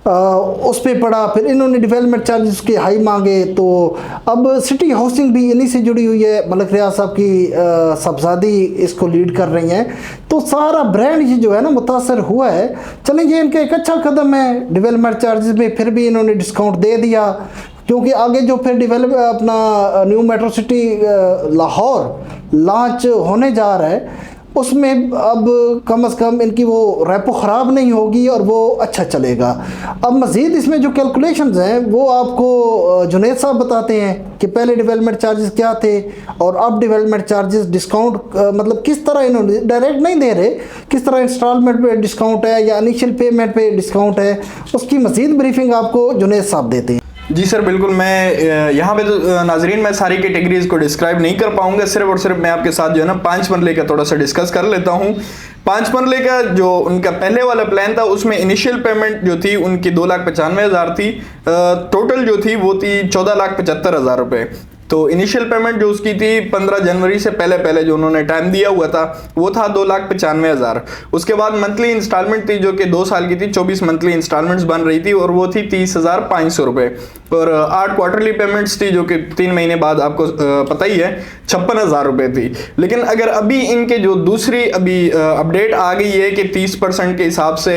उस पे पड़ा, फिर इन्होंने डेवलपमेंट चार्जेस के हाई मांगे, तो अब सिटी हाउसिंग भी इन्हीं से जुड़ी हुई है, मलिक रियाज साहब की साहबजादी इसको लीड कर रही हैं, तो सारा ब्रांड ही जो है ना मुतासर हुआ है। चलें, ये इनका एक अच्छा कदम है, डेवलपमेंट चार्जेस में फिर भी इन्होंने डिस्काउंट दे दिया, क्योंकि आगे जो फिर डेवलप अपना new metro city Lahore launch होने जा रहा है, उसमें अब कम से कम इनकी वो रेपो ख़राब नहीं होगी और वो अच्छा चलेगा। अब मज़ीद इसमें जो कैलकुलेशंस हैं वो आपको जुनैद साहब बताते हैं कि पहले डेवलपमेंट चार्जेस क्या थे और अब डेवलपमेंट चार्जेस डिस्काउंट मतलब किस तरह इन्होंने डायरेक्ट नहीं दे रहे, किस तरह इंस्टॉलमेंट पे डिस्काउंट है या इनिशियल पेमेंट पे डिस्काउंट है, उसकी मज़ीद ब्रीफिंग आपको जुनैद साहब देते हैं। जी सर, बिल्कुल। मैं यहाँ पे तो नाजरीन मैं सारी कैटेगरीज को डिस्क्राइब नहीं कर पाऊंगा, सिर्फ और सिर्फ मैं आपके साथ जो है ना 5 मरले का थोड़ा सा डिस्कस कर लेता हूँ। 5 मरले का जो उनका पहले वाला प्लान था उसमें इनिशियल पेमेंट जो थी उनकी 2,95,000 थी, टोटल जो थी वो थी 14,75,000 रुपये। तो इनिशियल पेमेंट जो उसकी थी 15 जनवरी से पहले जो उन्होंने टाइम दिया हुआ था वो था 2,95,000। उसके बाद मंथली इंस्टॉलमेंट थी जो कि 2 साल की थी, 24 मंथली इंस्टॉलमेंट्स बन रही थी और वो थी 30,500 रुपये। और 8 क्वार्टरली पेमेंट्स थी जो कि 3 महीने बाद आपको पता ही है 56,000 रुपये थी। लेकिन अगर अभी इनके जो दूसरी अभी अपडेट आ गई है कि 30% के हिसाब से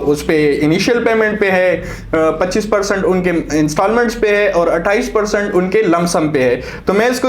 उस पर इनिशियल पेमेंट पे है, 25% उनके इंस्टॉलमेंट्स पे है और 28% उनके लमसम पे है। तो मैं इसको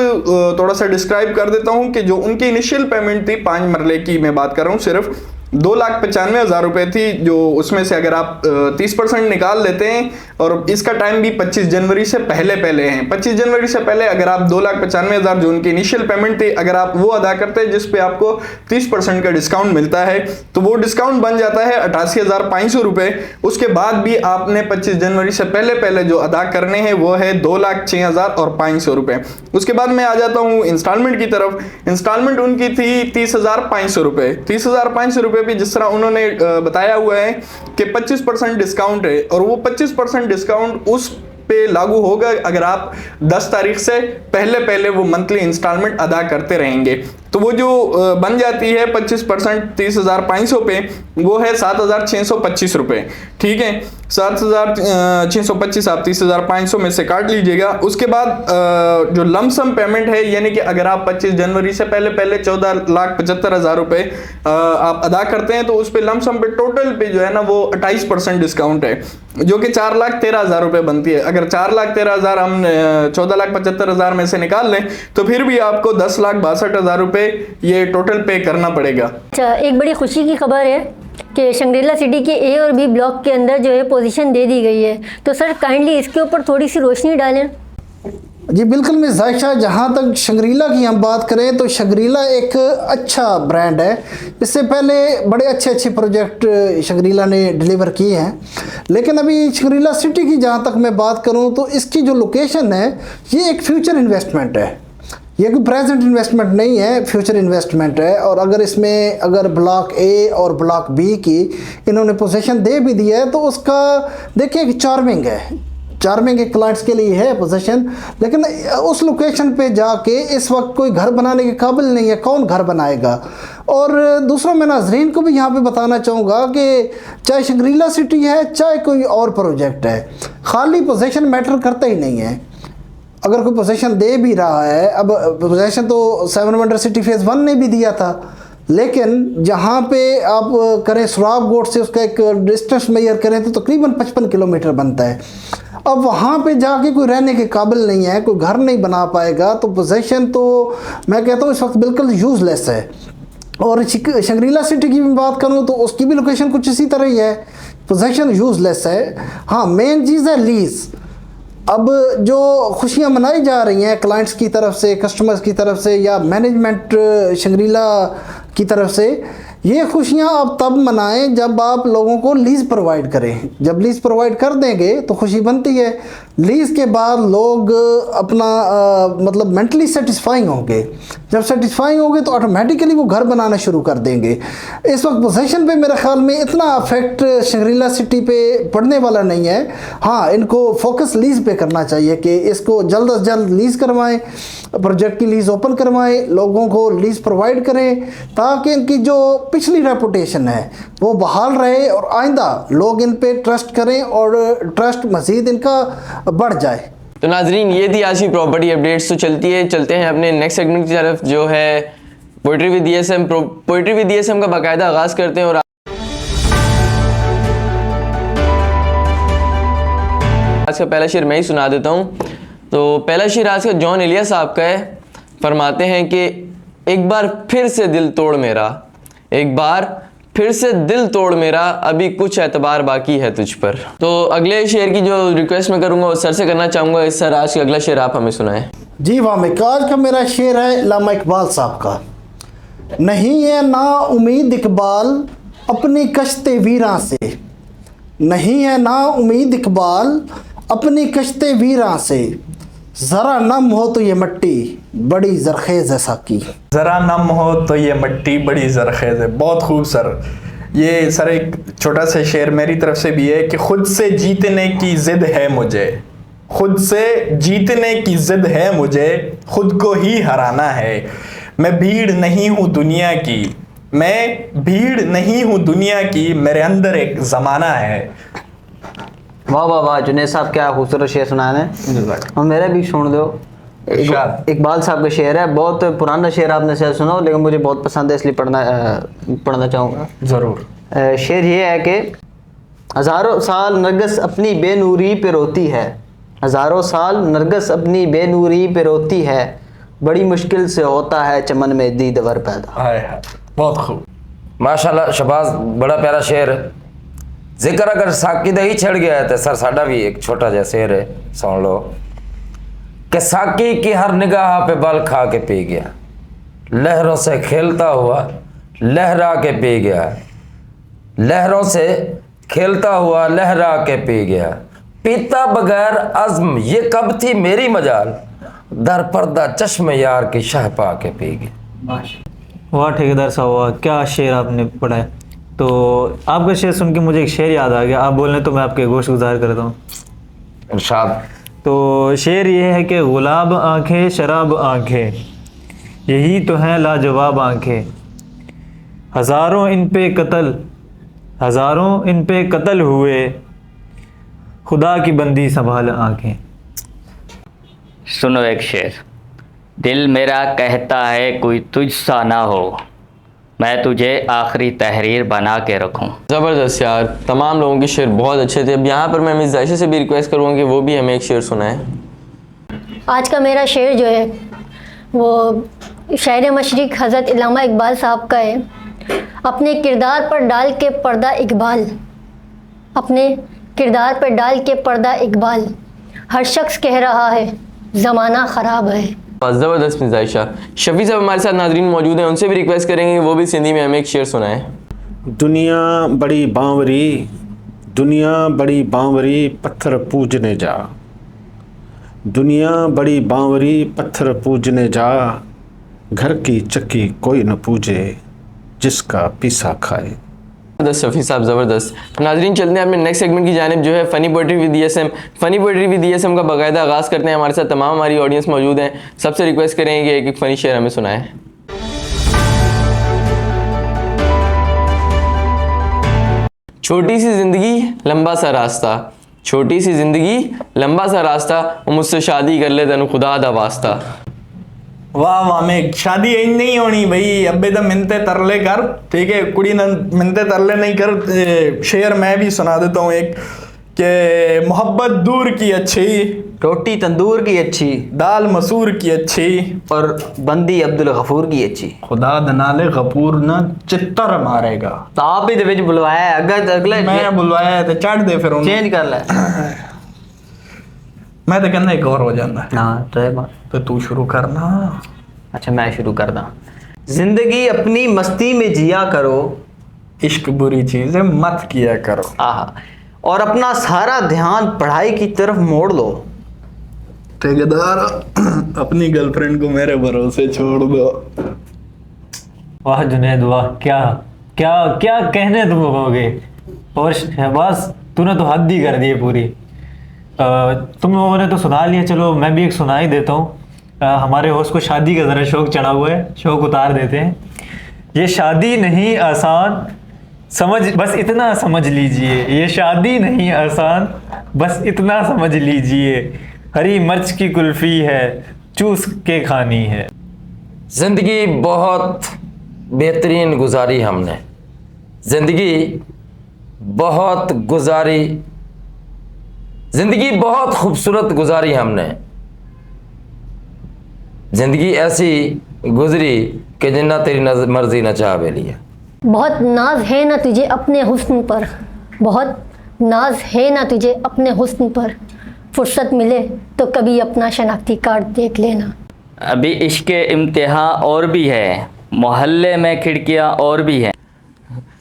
थोड़ा सा डिस्क्राइब कर देता हूं कि जो उनकी इनिशियल पेमेंट थी 5 मरले की मैं बात कर रहा हूं, सिर्फ 2,95,000 रुपये थी, जो उसमें से अगर आप 30% निकाल लेते हैं और इसका टाइम भी 25 जनवरी से पहले हैं। 25 जनवरी से पहले अगर आप 2,95,000 जो उनकी इनिशियल पेमेंट थी अगर आप वो अदा करते हैं जिस पे आपको 30% का डिस्काउंट मिलता है तो वो डिस्काउंट बन जाता है 88,500 रुपये। उसके बाद भी आपने 25 जनवरी से पहले जो अदा करने हैं वो है 2,06,500 रुपये। उसके बाद मैं आ जाता हूँ इंस्टॉलमेंट की तरफ। इंस्टॉलमेंट उनकी थी 30,500 रुपये। 30,500 रुपये भी जिस तरह उन्होंने बताया हुआ है कि 25% डिस्काउंट है और वो 25% डिस्काउंट उस पे लागू होगा अगर आप 10 तारीख से पहले वो मंथली इंस्टॉलमेंट अदा करते रहेंगे। तो वो जो बन जाती है 25% 30,500 पे वो है 7,625 रुपये। ठीक है, 7,625 आप 30,500 में से काट लीजिएगा। उसके बाद जो लमसम पेमेंट है यानी कि अगर आप 25 जनवरी से पहले 14,75,000 रुपये आप अदा करते हैं तो उस पे लमसम पे टोटल पे जो है ना वो 28% डिस्काउंट है जो कि 4,13,000 रुपये बनती है। अगर 4,13,000 हम 14,75,000 में से निकाल लें तो फिर भी आपको 10,62,000 रुपये ये टोटल पे करना पड़ेगा। अच्छा, एक बड़ी खुशी की खबर है कि शंग्रीला सिटी के ए और बी ब्लॉक के अंदर जो है पोजीशन दे दी गई है, तो सर काइंडली इसके ऊपर थोड़ी सी रोशनी डालें। जी बिल्कुल मिस जायशा, जहाँ तक शंग्रीला की हम बात करें तो शंग्रीला एक अच्छा ब्रांड है। इससे पहले बड़े अच्छे प्रोजेक्ट शंग्रीला ने डिलीवर किए हैं, लेकिन अभी शंग्रीला सिटी की जहाँ तक मैं बात करूँ तो इसकी जो लोकेशन है ये एक फ्यूचर इन्वेस्टमेंट है, ये कोई प्रेजेंट इन्वेस्टमेंट नहीं है, फ्यूचर इन्वेस्टमेंट है। और अगर इसमें अगर ब्लॉक ए और ब्लॉक बी की इन्होंने पोजीशन दे भी दिया है तो उसका देखिए कि चार्मिंग है क्लाइंट्स के लिए है पोजीशन, लेकिन उस लोकेशन पे जाके इस वक्त कोई घर बनाने के काबिल नहीं है, कौन घर बनाएगा। और दूसरा मैं नाजरीन को भी यहाँ पे बताना चाहूँगा कि चाहे शंग्रीला सिटी है चाहे कोई और प्रोजेक्ट है, खाली पोजीशन मैटर करता ही नहीं है। अगर कोई पोजीशन दे भी रहा है, अब पोजीशन तो 7 वंडर सिटी फेज़ 1 ने भी दिया था, लेकिन जहाँ पे आप करें सुराब गोट से उसका एक डिस्टेंस मेजर करें तो तकरीबन 55 किलोमीटर बनता है। अब वहाँ पे जाके कोई रहने के काबिल नहीं है, कोई घर नहीं बना पाएगा, तो पोजीशन तो मैं कहता हूँ इस वक्त बिल्कुल यूज़लेस है। और शंग्रीला सिटी की भी बात करूँ तो उसकी भी लोकेशन कुछ इसी तरह ही है, पोजीशन यूज़लेस है। हाँ, मेन चीज़ है लीज़। अब जो खुशियाँ मनाई जा रही हैं क्लाइंट्स की तरफ से, कस्टमर्स की तरफ से या मैनेजमेंट शंग्रीला की तरफ से, ये खुशियाँ आप तब मनाएं जब आप लोगों को लीज़ प्रोवाइड करें। जब लीज़ प्रोवाइड कर देंगे तो खुशी बनती है। लीज़ के बाद लोग अपना मतलब मेंटली सेटिस्फाइंग होंगे, जब सेटिस्फाइंग होंगे तो ऑटोमेटिकली वो घर बनाना शुरू कर देंगे। इस वक्त पोजीशन पे मेरे ख्याल में इतना अफेक्ट शंग्रीला सिटी पे पड़ने वाला नहीं है। हाँ, इनको फोकस लीज़ पे करना चाहिए कि इसको जल्द से जल्द लीज़ करवाएं प्रोजेक्ट की लीज ओपन करवाएं, लोगों को लीज प्रोवाइड करें, ताकि इनकी जो पिछली रेपुटेशन है वो बहाल रहे और आइंदा लोग इन पे ट्रस्ट करें और ट्रस्ट मज़ीद इनका बढ़ जाए। तो नाजरीन, ये थी आज की प्रॉपर्टी अपडेट्स। तो चलते हैं अपने नेक्स्ट सेगमेंट की तरफ, जो है poetry with DSM। Poetry with DSM का बाकायदा आगाज़ करते हैं। और आज का पहला शेर मैं ही सुना देता हूँ। तो पहला शेर आज का जॉन एलिया साहब का है। फरमाते हैं कि एक बार फिर से दिल तोड़ मेरा, एक बार फिर से दिल तोड़ मेरा, अभी कुछ एतबार बाकी है तुझ पर। तो अगले शेर की जो रिक्वेस्ट मैं करूँगा वो सर से करना चाहूँगा। इस सर, आज का अगला शेर आप हमें सुनाएं। जी वामिक, आज का मेरा शेर है अल्लामा इकबाल साहब का। नहीं है ना उम्मीद इकबाल अपनी कश्ते वीरां से, नहीं है ना उम्मीद इकबाल अपनी कश्ते वीरां से, ज़रा नम हो तो ये मट्टी बड़ी जरखेज़ है साकी। ज़रा नम हो तो ये मट्टी बड़ी जरखेज़ है। बहुत खूब सर। ये सर एक छोटा सा शेर मेरी तरफ से भी है कि खुद से जीतने की ज़िद है मुझे, खुद से जीतने की ज़िद है मुझे, खुद को ही हराना है। मैं भीड़ नहीं हूँ दुनिया की, मैं भीड़ नहीं हूँ दुनिया की, मेरे अंदर एक ज़माना है। वाह वाह वाह, जुनैद साहब क्या खूबसूरत शेर सुनाए हैं। और मेरा भी सुन दो। इकबाल साहब का शेर है, बहुत पुराना शेर आपने शायद सुना हो, लेकिन मुझे बहुत पसंद है इसलिए पढ़ना चाहूँगा। ज़रूर। शेर ये है कि हज़ारों साल नरगिस अपनी बेनूरी पे रोती है, हज़ारों साल नरगिस अपनी बेनूरी पे रोती है, बड़ी मुश्किल से होता है चमन में दीदवर पैदा। हाय, बहुत खूब। माशाल्लाह शहबाज, बड़ा प्यारा शेर है। जिक्र अगर साकी दा ही छड़ गया है तो सर साडा भी एक छोटा जहा शेर है, सुन लो कि साकी की हर निगाह पे बल खा के पी गया, लहरों से खेलता हुआ लहरा के पी गया, लहरों से खेलता हुआ लहरा के पी गया, पीता बगैर अज़्म ये कब थी मेरी मजाल, दर पर्दा चश्मे यार की शह पा के पी गया। वाह ठेकेदार साहब, वाह क्या शेर आपने पढ़ा है। तो आपका शेर सुन के मुझे एक शेर याद आ गया, आप बोल रहे तो मैं आपके गोश गुजार करता हूँ। इरशाद। तो शेर ये है कि गुलाब आंखें शराब आंखें, यही तो हैं लाजवाब आंखें, हज़ारों इन पे कत्ल, हज़ारों इन पे कत्ल हुए, खुदा की बंदी संभाल आंखें। सुनो एक शेर। दिल मेरा कहता है कोई तुझसा ना हो, मैं तुझे आखिरी तहरीर बना के रखूं। ज़बरदस्त यार, तमाम लोगों के शेर बहुत अच्छे थे। अब यहाँ पर मैं मिस जायशा से भी रिक्वेस्ट करूँगा कि वो भी हमें एक शेर सुनाए। आज का मेरा शेर जो है वो शायर मशरिक हज़रत अल्लामा इकबाल साहब का है। अपने किरदार पर डाल के पर्दा इकबाल, अपने किरदार पर डाल के पर्दा इकबाल, हर शख्स कह रहा है ज़माना ख़राब है। ज़बरदस्त मिस जायशा। शफी साहब हमारे साथ नाजरीन मौजूद हैं, उनसे भी रिक्वेस्ट करेंगे वो भी सिंधी में हमें एक शेर सुनाए। दुनिया बड़ी बांवरी, दुनिया बड़ी बांवरी पत्थर पूजने जा, दुनिया बड़ी बांवरी पत्थर पूजने जा, घर की चक्की कोई न पूजे जिसका पीसा खाए। ज़बरदस्त शफी साहब, ज़बरदस्त। नाजरीन चलते हैं अपने नेक्स्ट सेगमेंट की जानिब, जो है funny poetry with DSM। Funny poetry with DSM का बाकायदा आगाज़ करते हैं। हमारे साथ तमाम हमारी ऑडियंस मौजूद हैं, सबसे रिक्वेस्ट करेंगे कि एक एक फ़नी शेर हमें सुनाएं। छोटी सी ज़िंदगी लंबा सा रास्ता, छोटी सी ज़िंदगी लंबा सा रास्ता, वो मुझसे शादी कर ले तेन खुदा दा वास्ता। वाह वामिक, शादी यही नहीं होनी भाई, अबे तो मिनते तरले कर, ठीक है, कुड़ी न मिनते तरले नहीं कर। शेर मैं भी सुना देता हूँ एक कि मोहब्बत दूर की अच्छी, रोटी तंदूर की अच्छी, दाल मसूर की अच्छी, और बंदी अब्दुल गफूर की अच्छी, खुदा दनाले गफूर न चित्तर मारेगा। तो आप ही तो बुलवाया है, अगले मैं बुलवाया है तो चढ़ दे फिर चेंज कर ले। मैं तो कहना एक और हो जाता है। हाँ तो तू शुरू करना। अच्छा मैं शुरू करदा। जिंदगी अपनी मस्ती में जिया करो, इश्क बुरी चीजें मत किया करो, आहा, और अपना सारा ध्यान पढ़ाई की तरफ मोड़ लो। ठेकेदार अपनी गर्लफ्रेंड को मेरे भरोसे छोड़ दो। वाह जुनैद वाह, क्या क्या क्या कहने तुम लोगों के। और शहबाज तूने तो हद ही कर दी पूरी। तुम लोगों ने तो सुना लिया, चलो मैं भी एक सुना ही देता हूँ। हमारे होस्ट को शादी का ज़रा शौक चढ़ा हुआ है, शौक उतार देते हैं। ये शादी नहीं आसान, समझ बस इतना समझ लीजिए, ये शादी नहीं आसान, बस इतना समझ लीजिए, हरी मिर्च की कुल्फ़ी है, चूस के खानी है। ज़िंदगी बहुत बेहतरीन गुजारी हमने, ज़िंदगी बहुत गुजारी, ज़िंदगी बहुत खूबसूरत गुजारी हमने, ज़िंदगी ऐसी गुजरी कि जिन्ना तेरी मर्जी न चाह बेलिया। बहुत नाज है ना तुझे अपने हुस्न पर, बहुत नाज है ना तुझे अपने हुस्न पर, फुर्सत मिले तो कभी अपना शनाख्ती कार्ड देख लेना। अभी इश्क के इम्तिहान और भी है, मोहल्ले में खिड़कियाँ और भी हैं।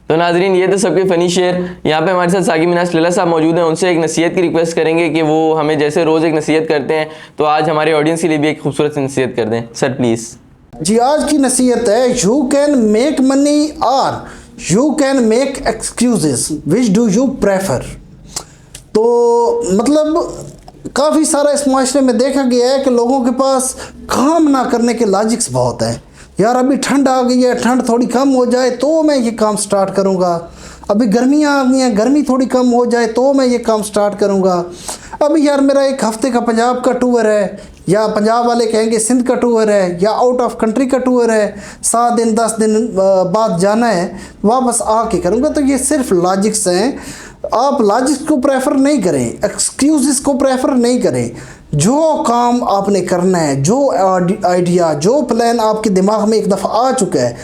तो नाजरीन, ये तो सबके फ़नी शेर। यहाँ पे हमारे साथ साकिब मिनाज लैला साहब मौजूद हैं। उनसे एक नसीहत की रिक्वेस्ट करेंगे कि वो हमें जैसे रोज़ एक नसीहत करते हैं, तो आज हमारे ऑडियंस के लिए भी एक खूबसूरत सी नसीहत कर दें सर, प्लीज़। जी, आज की नसीहत है, यू कैन मेक मनी और you can make excuses, which do you prefer. तो मतलब काफ़ी सारा इस माशरे में देखा गया है कि लोगों के पास काम ना करने के लॉजिक्स बहुत हैं। यार अभी ठंड आ गई है, ठंड थोड़ी कम हो जाए तो मैं ये काम स्टार्ट करूँगा। अभी गर्मियाँ आ गई हैं, गर्मी थोड़ी कम हो जाए तो मैं ये काम स्टार्ट करूँगा। अभी यार मेरा एक हफ़्ते का पंजाब का टूर है, या पंजाब वाले कहेंगे सिंध का टूर है, या आउट ऑफ कंट्री का टूर है, 7 दिन 10 दिन बाद जाना है, वापस आके करूँगा। तो ये सिर्फ लॉजिक्स हैं। आप लॉजिक्स को प्रेफर नहीं करें, एक्सक्यूज़ को प्रेफर नहीं करें। जो काम आपने करना है, जो आइडिया, जो प्लान आपके दिमाग में एक दफ़ा आ चुका है,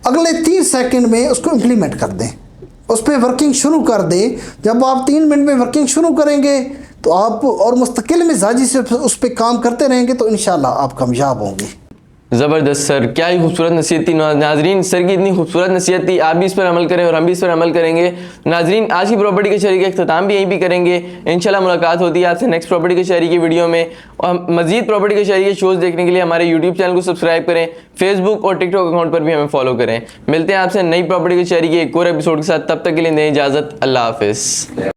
अगले 30 सेकंड में उसको इम्प्लीमेंट कर दें, उस पर वर्किंग शुरू कर दें। जब आप 3 मिनट में वर्किंग शुरू करेंगे तो आप और मुस्तकिल मिजाजी से उस पर काम करते रहेंगे तो इंशाल्लाह आप कामयाब होंगे। ज़बरदस्त सर, क्या ही खूबसूरत नसीहत थी। नाजरीन, सर की इतनी खूबसूरत नसीहत थी, आप भी इस पर अमल करें और हम भी इस पर अमल करेंगे। नाजरीन, आज की प्रॉपर्टी कचहरी का अख्ताम भी यहीं भी करेंगे। इंशाल्लाह मुलाकात होती है आपसे नेक्स्ट प्रॉपर्टी कचहरी की वीडियो में। और मज़ीद प्रॉपर्टी कचहरी के शोज़ देखने के लिए हमारे यूट्यूब चैनल को सब्सक्राइब करें, फेसबुक और टिकटॉक अकाउंट पर भी हमें फॉलो करें। मिलते हैं आपसे नई प्रॉपर्टी कचहरी के एक और एपिसोड के साथ, तब तक के लिए दें इजाज़त। अल्लाह हाफिज़।